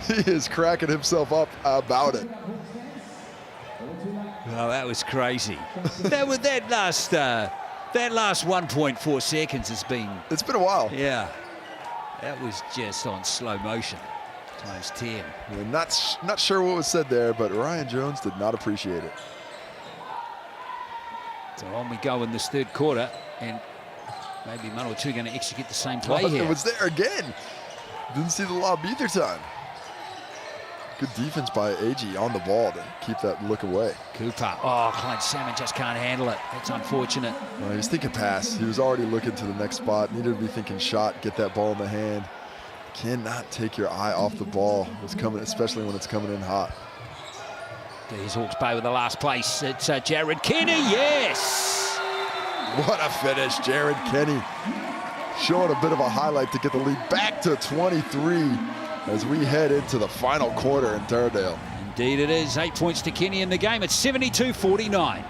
He is cracking himself up about it. Oh, that was crazy. that last 1.4 seconds has been. It's been a while. Yeah, that was just on slow motion. Times 10. We're not sure what was said there, but Ryan Jones did not appreciate it. So on we go in this third quarter, and maybe Manawatu going to execute the same play here. It was there again. Didn't see the lob either time. Good defense by AG on the ball to keep that look away. Cooper. Oh, Clyde Salmon just can't handle it. That's unfortunate. He was thinking pass. He was already looking to the next spot. Needed to be thinking shot, get that ball in the hand. Cannot take your eye off the ball. It's coming, especially when it's coming in hot. There's Hawke's Bay with the last place. It's Jared Kenny. Yes! What a finish, Jared Kenny. Showing a bit of a highlight to get the lead back to 23 as we head into the final quarter in Taradale. Indeed it is. 8 points to Kenny in the game. It's 72-49.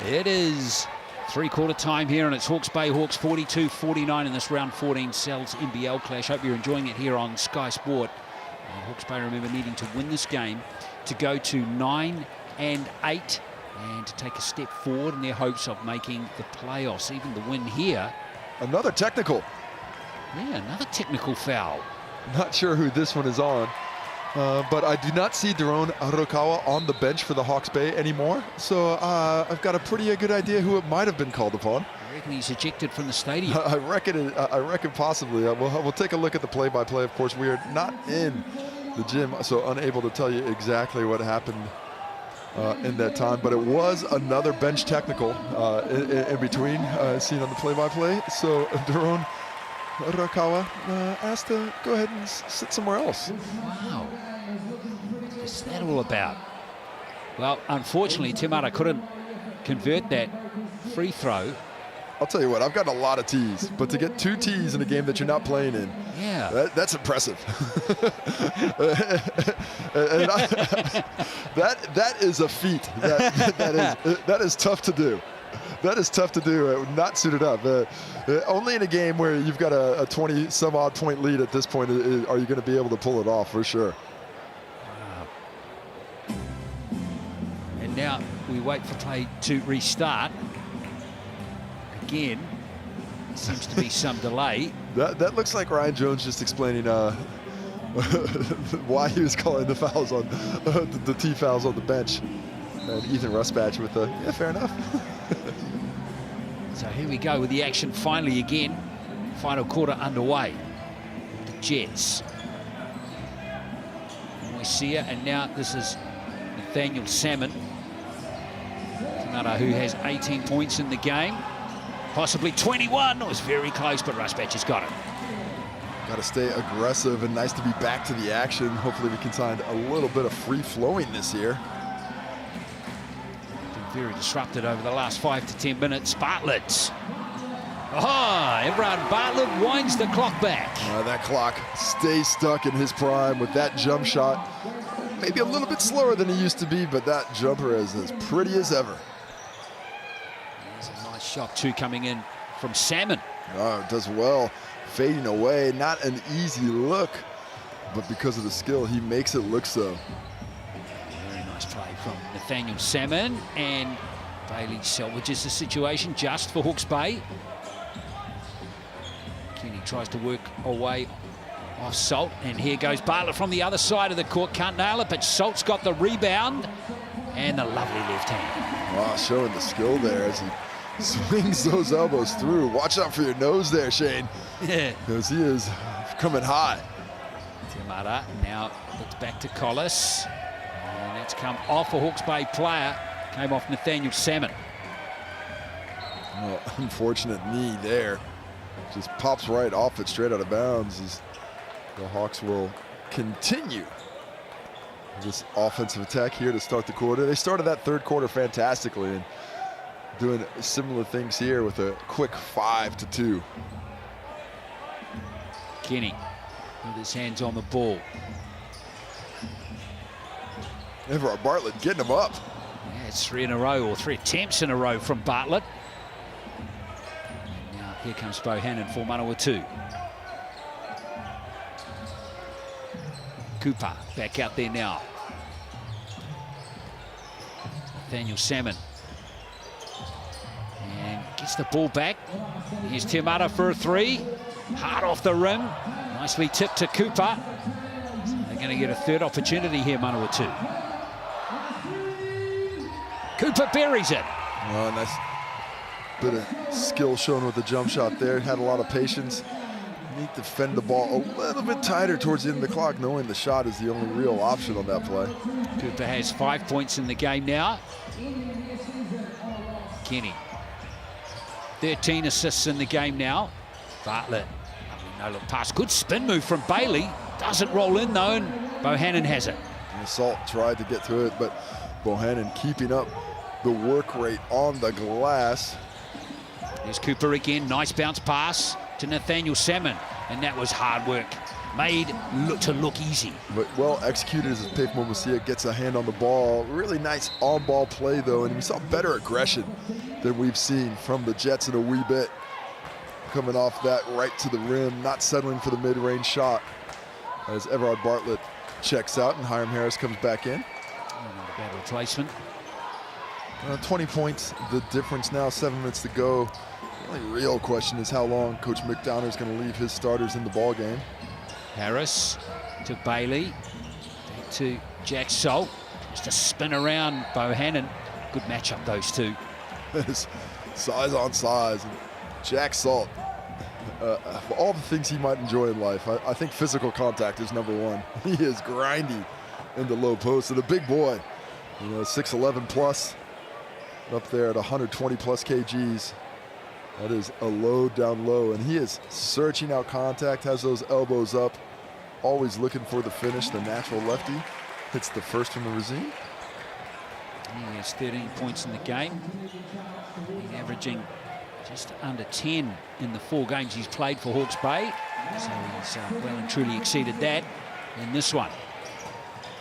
It is three-quarter time here, and it's Hawke's Bay Hawks 42-49 in this round 14 Cells NBL clash. Hope you're enjoying it here on Sky Sport. Hawke's Bay, remember, needing to win this game to go to 9-8 and to take a step forward in their hopes of making the playoffs. Even the win here. Another technical. Yeah, another technical foul. Not sure who this one is on. But I do not see Daron Arakawa on the bench for the Hawke's Bay anymore. So I've got a pretty good idea who it might have been called upon. I reckon he's ejected from the stadium. I reckon possibly. We'll take a look at the play-by-play. Of course, we are not in the gym, so unable to tell you exactly what happened in that time. But it was another bench technical in between, seen on the play-by-play. So Daron Arakawa asked to go ahead and sit somewhere else. Wow. What's that all about? Well, unfortunately, Timara couldn't convert that free throw. I'll tell you what, I've gotten a lot of tees, but to get 2 tees in a game that you're not playing in, yeah, that's impressive. And that is a feat. That is tough to do. That is tough to do, not suited up. Only in a game where you've got a 20-some-odd point lead at this point are you going to be able to pull it off, for sure. Wow. And now we wait for play to restart. Again, seems to be some delay. That looks like Ryan Jones just explaining why he was calling the fouls on the T fouls on the bench. And Ethan Rusbatch with the, yeah, fair enough. So here we go with the action finally again. Final quarter underway. The Jets. Moisia, and now this is Nathaniel Salmon. Another who has 18 points in the game. Possibly 21. It was very close, but Rusbach has got it. Got to stay aggressive, and nice to be back to the action. Hopefully we can find a little bit of free-flowing this year. Been very disrupted over the last 5 to 10 minutes. Bartlett. Oh, Everard Bartlett winds the clock back. That clock stays stuck in his prime with that jump shot. Maybe a little bit slower than he used to be, but that jumper is as pretty as ever. There's a nice shot too coming in from Salmon. Oh, does well. Fading away, not an easy look, but because of the skill, he makes it look so. Very nice play from Nathaniel Salmon, and Bailey salvages the situation just for Hawke's Bay. Kenny tries to work away off Salt, and here goes Bartlett from the other side of the court. Can't nail it, but Salt's got the rebound and the lovely left hand. Wow, showing the skill there as he swings those elbows through. Watch out for your nose there, Shane. Yeah. Because he is coming high. Tiamara now looks back to Collis. And that's come off a Hawke's Bay player. Came off Nathaniel Salmon. Well, unfortunate knee there. Just pops right off it, straight out of bounds. As the Hawks will continue this offensive attack here to start the quarter. They started that third quarter fantastically, and doing similar things here with a quick 5-2. Kenny with his hands on the ball. Everard Bartlett getting him up. Yeah, it's 3 in a row, or 3 attempts in a row from Bartlett. And now here comes Bohannon for Manawatu. Cooper back out there now. Nathaniel Salmon. And gets the ball back. Here's Tiamara for a 3. Hard off the rim. Nicely tipped to Cooper. They're going to get a third opportunity here, Manawatu. Cooper buries it. Oh, nice bit of skill shown with the jump shot there. Had a lot of patience. Need to defend the ball a little bit tighter towards the end of the clock, knowing the shot is the only real option on that play. Cooper has 5 points in the game now. Kenny. 13 assists in the game now. Bartlett. No-look pass. Good spin move from Bailey. Doesn't roll in, though, and Bohannon has it. And Salt tried to get to it, but Bohannon keeping up the work rate on the glass. There's Cooper again. Nice bounce pass to Nathaniel Salmon, and that was hard work. Made to look easy. But well executed as Pettigrew gets a hand on the ball. Really nice on-ball play, though, and we saw better aggression than we've seen from the Jets in a wee bit. Coming off that right to the rim, not settling for the mid-range shot as Everard Bartlett checks out and Hiram Harris comes back in. Not a bad replacement. 20 points, the difference now, 7 minutes to go. The only real question is how long Coach McDowner is going to leave his starters in the ball game. Harris to Bailey, back to Jack Salt. Just a spin around Bohannon. Good matchup, those two. Size on size. And Jack Salt, all the things he might enjoy in life, I think physical contact is #1. He is grindy in the low post, and a big boy, 6'11 plus, up there at 120 plus kgs. That is a load down low, and he is searching out contact, has those elbows up, always looking for the finish. The natural lefty hits the first from the regime. He has 13 points in the game. He's averaging just under 10 in the 4 games he's played for Hawke's Bay. So he's well and truly exceeded that in this one.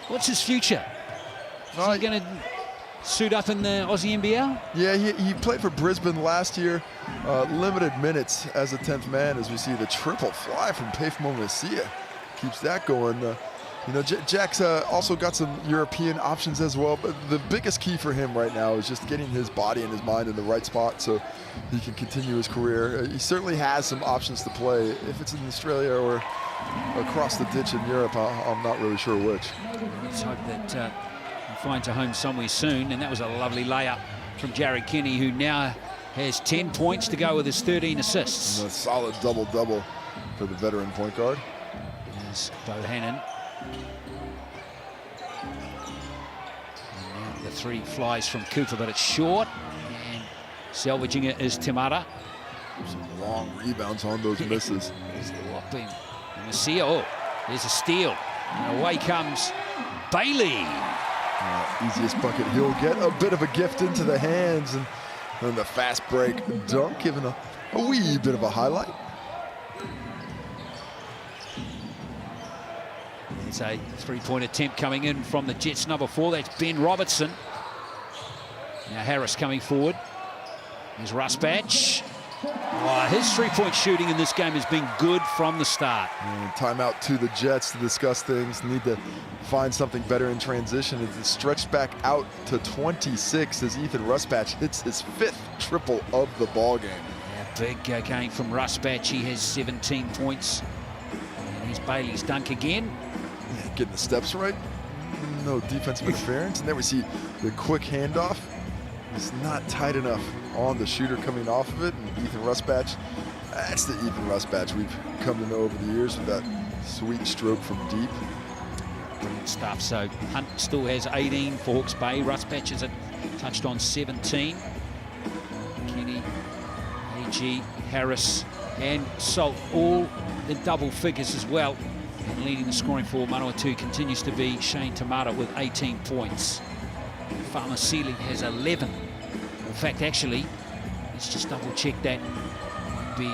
What's his future? Is he going to suit up in the Aussie NBL? Yeah, he played for Brisbane last year. Limited minutes as a 10th man, as we see the triple fly from Pettigrew keeps that going. Jack's also got some European options as well, but the biggest key for him right now is just getting his body and his mind in the right spot so he can continue his career. He certainly has some options to play. If it's in Australia or across the ditch in Europe, I'm not really sure which. Let's hope that he finds a home somewhere soon, and that was a lovely layup from Jared Kenny, who now has 10 points to go with his 13 assists. And a solid double-double for the veteran point guard. There's Bohannon. And now the three flies from Cooper, but it's short. And salvaging it is Temara. Some long rebounds on those misses. There's the whopping. And Masia, there's a steal. And away comes Bailey. Easiest bucket he'll get. A bit of a gift into the hands. And then the fast break dunk, giving a wee bit of a highlight. It's a three-point attempt coming in from the Jets number 4. That's Ben Robertson. Now Harris coming forward. Here's Rusbatch. Oh, his three-point shooting in this game has been good from the start. And timeout to the Jets to discuss things. Need to find something better in transition. It's stretched back out to 26 as Ethan Rusbatch hits his 5th triple of the ball game. Yeah, big game from Rusbatch. He has 17 points. And here's Bailey's dunk again. Yeah, getting the steps right. No defensive interference. And there we see the quick handoff. It's not tight enough on the shooter coming off of it. And Ethan Rusbatch, that's the Ethan Rusbatch we've come to know over the years with that sweet stroke from deep. Brilliant stuff. So Hunt still has 18 for Hawke's Bay. Rusbatch has touched on 17. Kenny, AG, Harris, and Salt all in double figures as well. And leading the scoring for Manawatu continues to be Shane Tamara with 18 points. Farmer Seeley has 11. In fact, actually, let's just double check that. Might be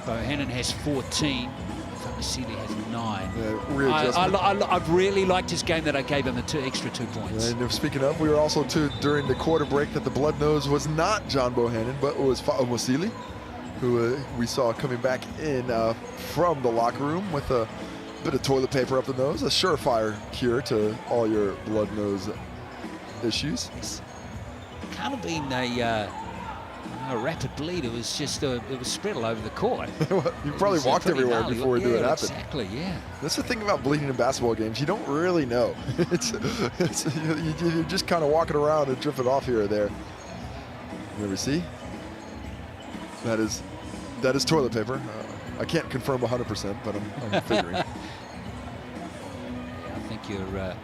Bohannon has 14. Farmer Seeley has 9. Yeah, I've really liked his game that I gave him the extra 2 points. And speaking of, we were also during the quarter break that the blood nose was not John Bohannon, but it was Wasili, who we saw coming back in from the locker room with a bit of toilet paper up the nose, a surefire cure to all your blood nose issues. It's kind of been a rapid bleed. It was just it was spread all over the court. You probably walked everywhere before it happened. Exactly, yeah. That's the thing about bleeding in basketball games. You don't really know. You're just kind of walking around and dripping off here or there. You ever see? That is toilet paper. I can't confirm 100%, but I'm figuring. Yeah, I think your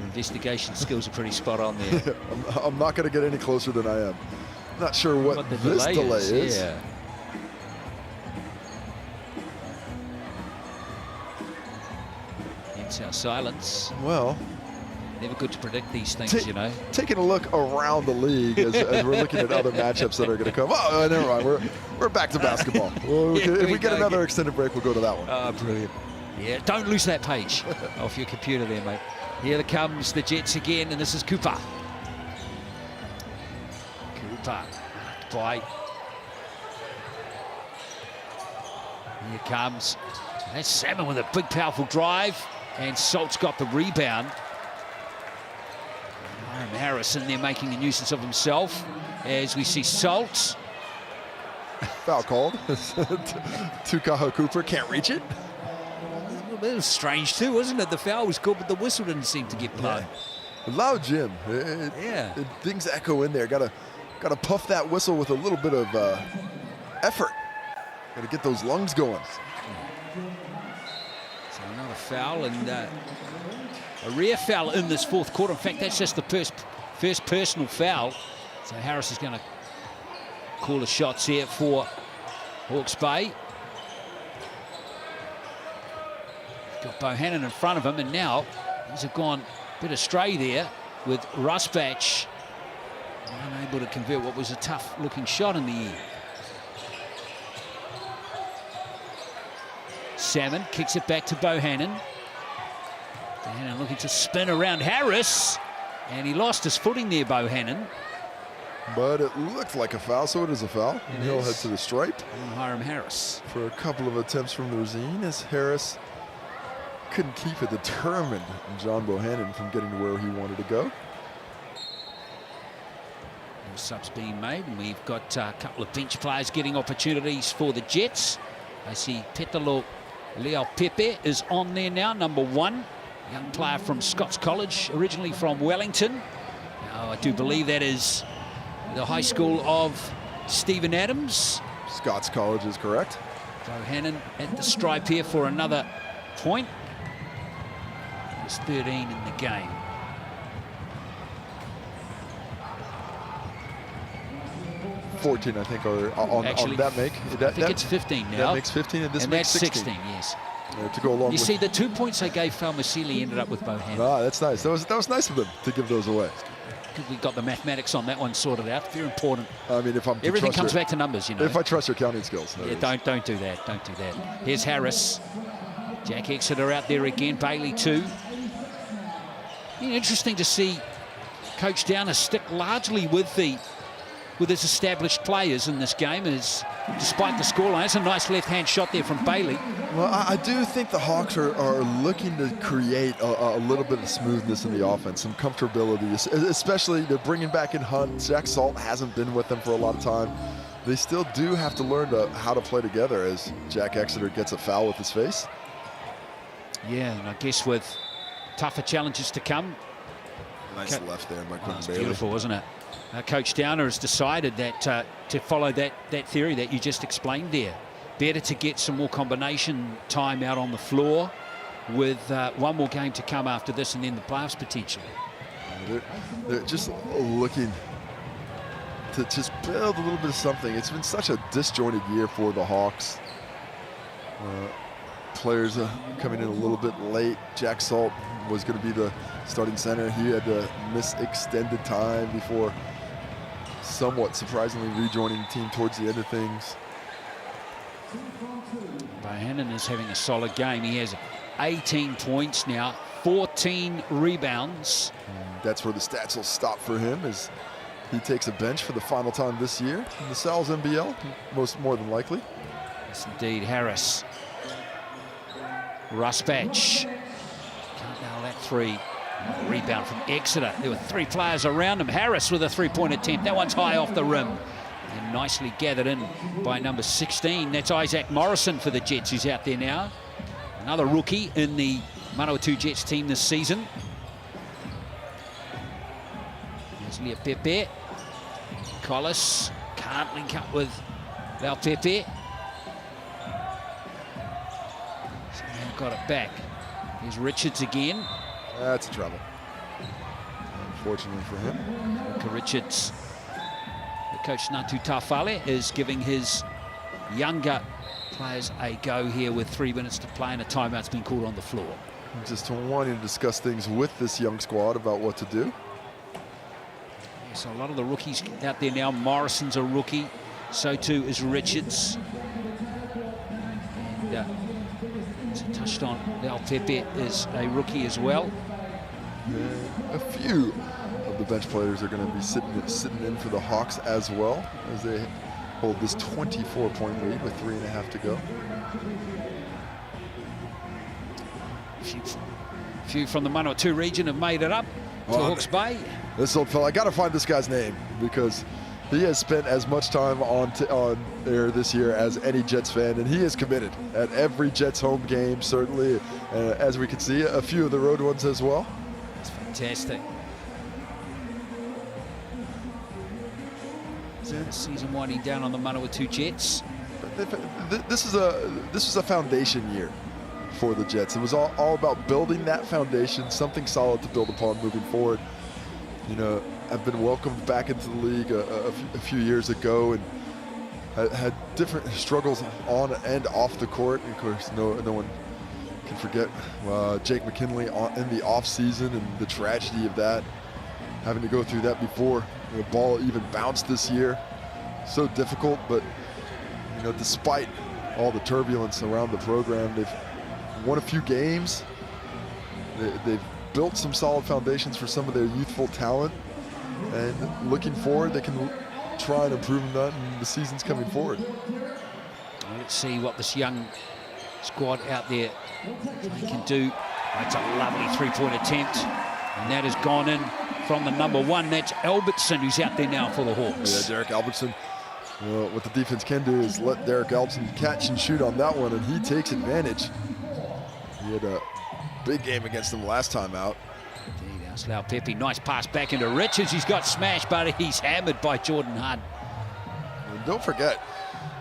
investigation skills are pretty spot on there. I'm not going to get any closer than I am. Not sure what the this delay is. Yeah. It's our silence. Well, never good to predict these things, you know. Taking a look around the league as we're looking at other matchups that are going to come. Oh, never mind. We're back to basketball. Well, if we get another extended break, we'll go to that one. Oh, brilliant. Yeah, don't lose that page off your computer there, mate. Here comes the Jets again, and this is Cooper. Cooper by. Here comes. That's Salmon with a big, powerful drive, and Salt's got the rebound. Harris in there making a nuisance of himself as we see Salt. Foul called. Tukaha Cooper can't reach it. It was strange too, wasn't it? The foul was good, but the whistle didn't seem to get blown. Yeah. Loud Jim. Things echo in there. Gotta puff that whistle with a little bit of effort. Gotta get those lungs going. So another foul and a rare foul in this fourth quarter. In fact, that's just the first personal foul. So Harris is going to call the shots here for Hawke's Bay. Got Bohannon in front of him, and now he's gone a bit astray there with Rusbatch. Unable to convert what was a tough-looking shot in the air. Salmon kicks it back to Bohannon. Bohannon looking to spin around Harris, and he lost his footing there, Bohannon. But it looked like a foul, so it is a foul. And he'll head to the stripe. And Hiram Harris. For a couple of attempts from the Razine as Harris couldn't keep it determined John Bohannon from getting to where he wanted to go. Subs being made, and we've got a couple of bench players getting opportunities for the Jets. I see Petalo Leo Pepe is on there now, number 1. Young player from Scots College, originally from Wellington. Now, I do believe that is the high school of Stephen Adams. Scots College is correct. Bohannon at the stripe here for another point. It's 13 in the game. $14, I think, or on that make. I think it's 15 now. That makes 15, and this and makes that's 16. Yes. To go along You with. see, the 2 points they gave Falmasili ended up with Bohannon. Ah, that's nice. That was nice of them to give those away. We got the mathematics on that one sorted out. Very important. I mean, if I'm to Everything trust comes your, back to numbers, you know. if I trust your counting skills. Yeah, don't do that. Don't do that. Here's Harris. Jack Exeter out there again. Bailey too. Interesting to see Coach Downer stick largely with his established players in this game, as despite the scoreline. It's a nice left-hand shot there from Bailey. Well, I do think the Hawks are looking to create a little bit of smoothness in the offense, some comfortability, especially they're bringing back in Hunt. Jack Salt hasn't been with them for a lot of time. They still do have to learn how to play together as Jack Exeter gets a foul with his face. Yeah, and I guess with tougher challenges to come. Nice left there by Quentin Bailey. Beautiful, wasn't it? Coach Downer has decided that to follow that theory that you just explained there. Better to get some more combination time out on the floor with one more game to come after this and then the playoffs potentially. They're just looking to just build a little bit of something. It's been such a disjointed year for the Hawks. Players coming in a little bit late. Jack Salt was going to be the starting center. He had to miss extended time before somewhat surprisingly rejoining the team towards the end of things. Bohannon is having a solid game. He has 18 points now, 14 rebounds. That's where the stats will stop for him, as he takes a bench for the final time this year in the Sal's NBL, more than likely. Yes, indeed. Harris. Ruspatch. Can't nail that three. Rebound from Exeter. There were three players around him. Harris with a three-point attempt. That one's high off the rim. And nicely gathered in by number 16. That's Isaac Morrison for the Jets, who's out there now. Another rookie in the Manawatu Jets team this season. There's Lea Pepe. Collis can't link up with Val Pepe. So now got it back. Here's Richards again. That's trouble. Unfortunately for him. Luka Richards. The coach Natu Tafale is giving his younger players a go here with 3 minutes to play and a timeout's been called on the floor. I'm just wanting to discuss things with this young squad about what to do. Yeah, so a lot of the rookies out there now. Morrison's a rookie. So too is Richards. And as I touched on, Val Pepe is a rookie as well. A few of the bench players are going to be sitting in for the Hawks as well, as they hold this 24-point lead with 3.5 to go. A few from the Manawatu region have made it up to Hawke's Bay. This old fella, I got to find this guy's name because he has spent as much time on air this year as any Jets fan, and he is committed at every Jets home game, certainly, as we can see, a few of the road ones as well. It's fantastic. So the season winding down on the Manawatu Jets. This is a foundation year for the Jets. It was all about building that foundation, something solid to build upon moving forward. You know, I've been welcomed back into the league a few years ago and had different struggles on and off the court. And of course, no one can forget Jake McKinley in the off season and the tragedy of that, having to go through that before the ball even bounced this year. So difficult, but you know, despite all the turbulence around the program, they've won a few games. They've built some solid foundations for some of their youthful talent, and looking forward, they can try and improve on that in the seasons coming forward. Let's see what this young squad out there can do. That's a lovely three-point attempt, and that has gone in from the number one. That's Albertson, who's out there now for the Hawks. Yeah, Derek Albertson. What the defense can do is let Derek Albertson catch and shoot on that one, and he takes advantage. He had a big game against them last time out. Indeed, our Slough Pepe, nice pass back into Richards. He's got smashed, but he's hammered by Jordan Hunt. And don't forget,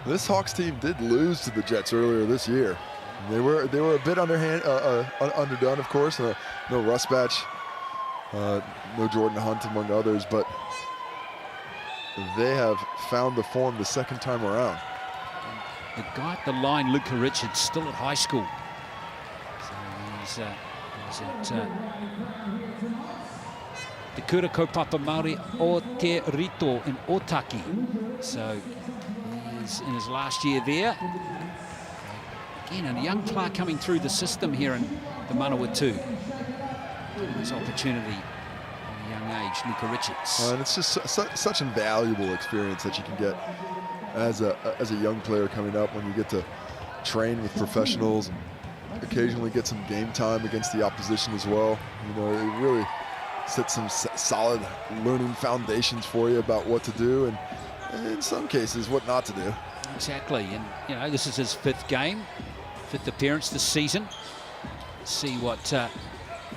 this Hawks team did lose to the Jets earlier this year. They were a bit underdone, of course. No Rusbatch, no Jordan Hunt among others, but they have found the form the second time around. The guy at the line, Luca Richards, still at high school. So he's at Te Kura Kaupapa Māori o Te Rito in Otaki. So he's in his last year there. Again, a young player coming through the system here in the Manawatu. His opportunity at a young age, Luca Richards. And it's just such invaluable experience that you can get as a young player coming up when you get to train with professionals and occasionally get some game time against the opposition as well. You know, it really sets some solid learning foundations for you about what to do and in some cases what not to do. Exactly, and you know, this is his 5th game, 5th appearance this season. Let's see what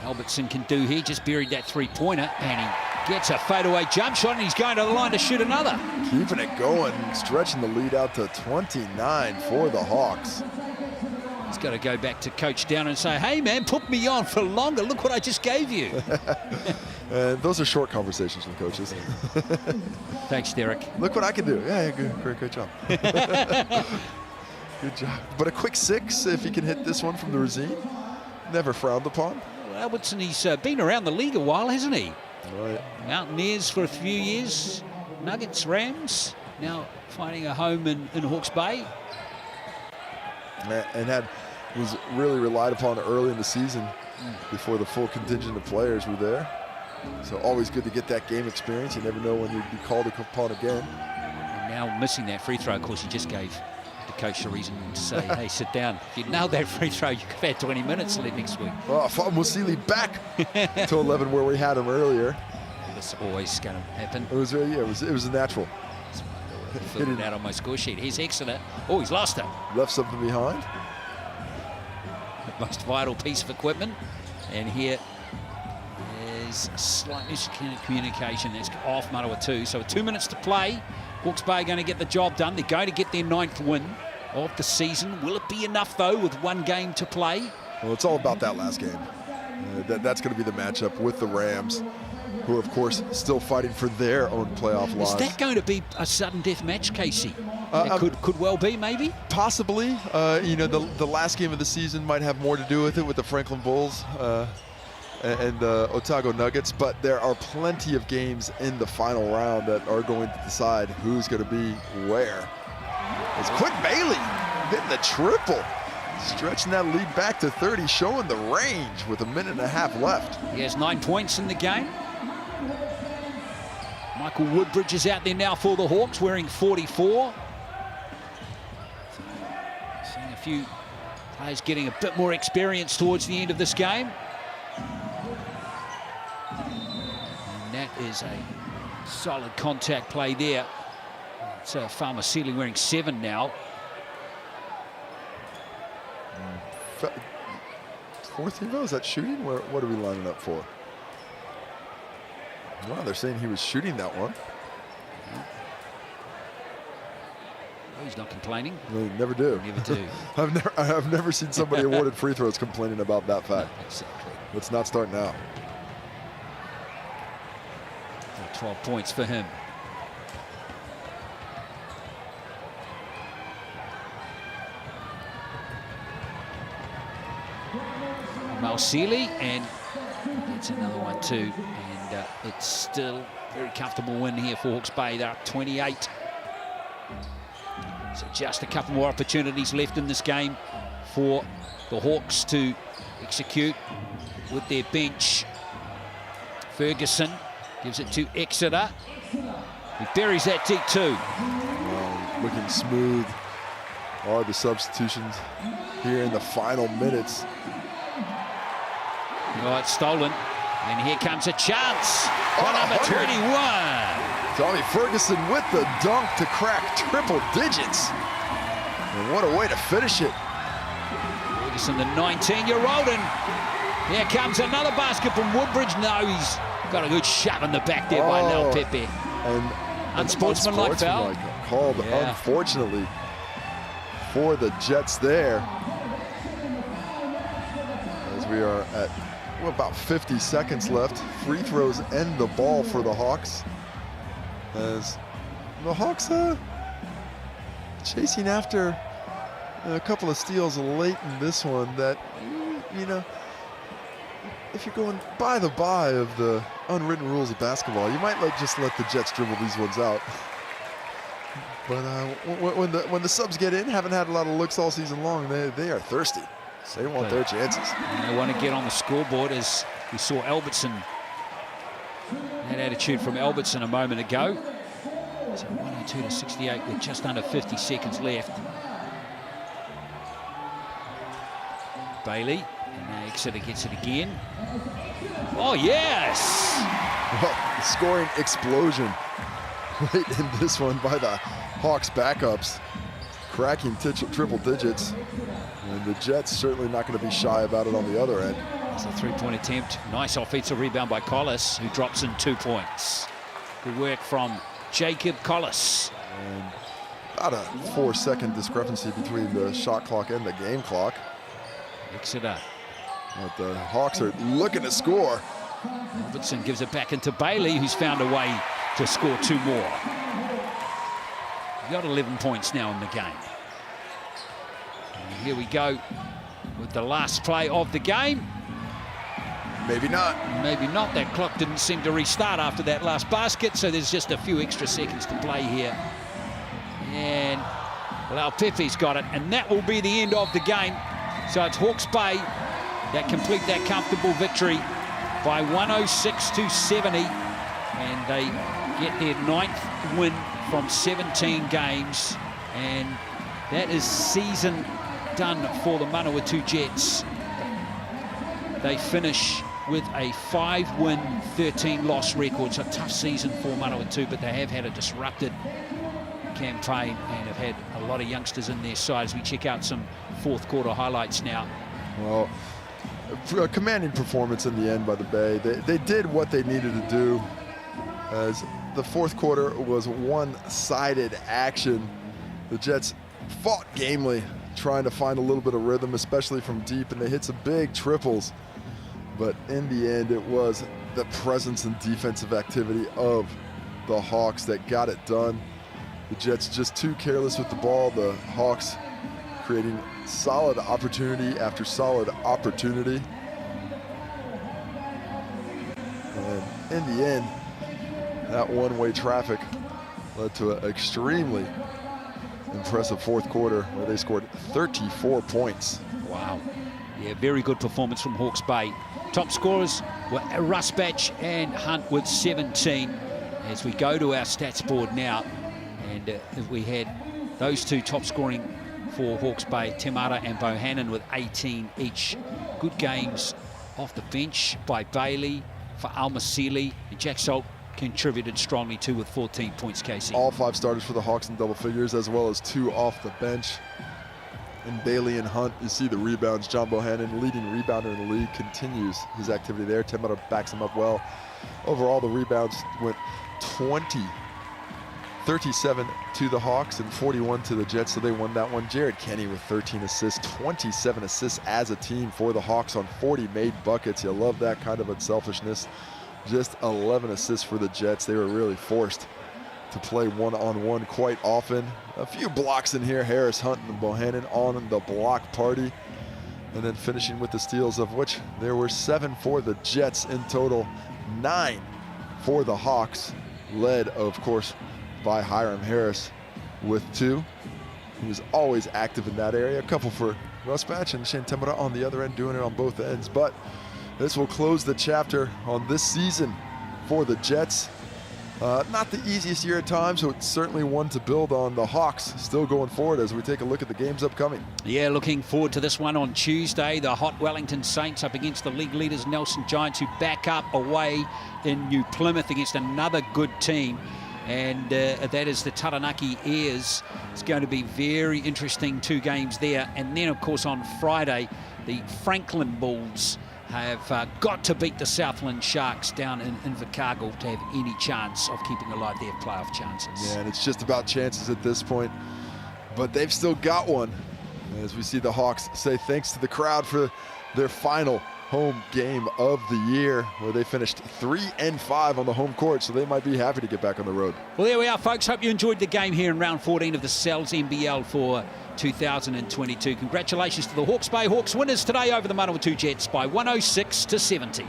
Albertson can do here. Just buried that 3-pointer and he gets a fadeaway jump shot and he's going to the line to shoot another. Keeping it going, stretching the lead out to 29 for the Hawks. He's got to go back to Coach Down and say, hey man, put me on for longer. Look what I just gave you. And those are short conversations with coaches. Thanks, Derek. Look what I can do. Yeah, good, great job. Good job. But a quick 6 if he can hit this one from the Razine. Never frowned upon. Well, Albertson, he's been around the league a while, hasn't he? Right. Mountaineers for a few years, Nuggets, Rams, now finding a home in Hawke's Bay. And was really relied upon early in the season before the full contingent of players were there. So always good to get that game experience. You never know when you'd be called upon again. And now missing that free throw, of course, he just gave the coach a reason to say, hey, sit down. If you nailed that free throw, you could have had 20 minutes left next week. Oh, Musili back to 11 where we had him earlier. That's always going to happen. It was a natural. Filled it out on my score sheet. Here's Exeter. Oh, he's lost it. Left something behind. The most vital piece of equipment. And here is slight miscommunication. It's off Manawatu. So 2 minutes to play. Hawke's Bay going to get the job done. They're going to get their 9th win of the season. Will it be enough, though, with 1 game to play? Well, it's all about that last game. That's going to be the matchup with the Rams, who are, of course, still fighting for their own playoff lives. Is that going to be a sudden death match, Casey? It could well be, maybe? Possibly. You know, the last game of the season might have more to do with it with the Franklin Bulls and the Otago Nuggets, but there are plenty of games in the final round that are going to decide who's going to be where. It's Quinn Bailey hitting the triple, stretching that lead back to 30, showing the range with 1.5 minutes left. He has 9 points in the game. Michael Woodbridge is out there now for the Hawks, wearing 44. Seeing a few players getting a bit more experience towards the end of this game. And that is a solid contact play there. It's Farmasili wearing 7 now. 4th FIBA, is that shooting? What are we lining up for? Wow, they're saying he was shooting that one. Oh, he's not complaining. They never do. Never do. I've never seen somebody awarded free throws complaining about that fact. Exactly. Let's not start now. 12 points for him. Malsili, and it's another one too. And it's still a very comfortable win here for Hawke's Bay. They're up 28. So just a couple more opportunities left in this game for the Hawks to execute with their bench. Ferguson gives it to Exeter. He buries that deep too. Looking smooth are the substitutions here in the final minutes. Oh, it's stolen. And here comes a chance for number 21. Tommy Ferguson with the dunk to crack triple digits. And what a way to finish it. Ferguson, the 19-year-old, and Here comes another basket from Woodbridge. No, he's got a good shove in the back there by Lel Pepe. And Unsportsmanlike foul. Called, Yeah. unfortunately, for the Jets there. As we are at about 50 seconds left. Free throws end the ball for the Hawks. As the Hawks chasing after a couple of steals late in this one that, you know, if you're going by the of the unwritten rules of basketball, you might just let the Jets dribble these ones out. But when the subs get in, haven't had a lot of looks all season long, they are thirsty. They want their chances. And they want to get on the scoreboard, as we saw Albertson. That attitude from Albertson a moment ago. So 102 to 68 with just under 50 seconds left. Bailey, and now Exeter gets it again. Oh, yes! Well, scoring explosion late in this one by the Hawks backups, cracking triple digits. And the Jets certainly not going to be shy about it on the other end. It's a three-point attempt. Nice offensive rebound by Collis, who drops in 2 points. Good work from Jacob Collis. And about a 4-second discrepancy between the shot clock and the game clock. Exeter. But the Hawks are looking to score. Robertson gives it back into Bailey, who's found a way to score 2 more. We've got 11 points now in the game. And here we go with the last play of the game. Maybe not. Maybe not. That clock didn't seem to restart after that last basket, so there's just a few extra seconds to play here. And well, Pepe's got it, and that will be the end of the game. So it's Hawke's Bay that complete that comfortable victory by 106 to 70, and they get their 9th win from 17 games, and that is season done for the Manawatu Jets. They finish with a 5-win, 13-loss record. It's a tough season for Manawatu, but they have had a disrupted campaign and have had a lot of youngsters in their side. As we check out some fourth quarter highlights now. Well, a commanding performance in the end by the Bay. They did what they needed to do, as the fourth quarter was one-sided action. The Jets fought gamely, trying to find a little bit of rhythm, especially from deep, and they hit some big triples. But in the end, it was the presence and defensive activity of the Hawks that got it done. The Jets just too careless with the ball. The Hawks creating solid opportunity after solid opportunity. And in the end, that one-way traffic led to an extremely impressive fourth quarter where they scored 34 points. Wow. Yeah, very good performance from Hawke's Bay. Top scorers were Rusbatch and Hunt with 17. As we go to our stats board now, and we had those two top scoring for Hawke's Bay, Temara and Bohannon with 18 each. Good games off the bench by Bailey, for Almasili, and Jack Salt contributed strongly too with 14 points, Casey. All 5 starters for the Hawks in double figures, as well as 2 off the bench. And Bailey and Hunt, you see the rebounds. John Bohannon, leading rebounder in the league, continues his activity there. Temara backs him up well. Overall, the rebounds went 37 to the Hawks and 41 to the Jets, so they won that one. Jared Kenny with 13 assists, 27 assists as a team for the Hawks on 40 made buckets. You love that kind of unselfishness. Just 11 assists for the Jets. They were really forced to play one-on-one quite often. A few blocks in here. Harris, Hunt, and Bohannon on the block party. And then finishing with the steals, of which there were 7 for the Jets in total, 9 for the Hawks, led, of course, by Hiram Harris with 2. He was always active in that area. A couple for Rusbatch and Shane Temara on the other end, doing it on both ends. But this will close the chapter on this season for the Jets. Not the easiest year at times, so it's certainly one to build on. The Hawks still going forward as we take a look at the games upcoming. Yeah, looking forward to this one on Tuesday. The hot Wellington Saints up against the league leaders Nelson Giants, who back up away in New Plymouth against another good team. And that is the Taranaki Airs. It's going to be very interesting 2 games there. And then, of course, on Friday, the Franklin Bulls have got to beat the Southland Sharks down in Invercargill to have any chance of keeping alive their playoff chances. Yeah, and it's just about chances at this point, but they've still got one. As we see the Hawks say thanks to the crowd for their final home game of the year, where they finished 3-5 on the home court, so they might be happy to get back on the road. Well, there we are, folks. Hope you enjoyed the game here in round 14 of the Cells NBL for 2022. Congratulations to the Hawke's Bay Hawks, winners today over the Manawatu Jets by 106 to 70.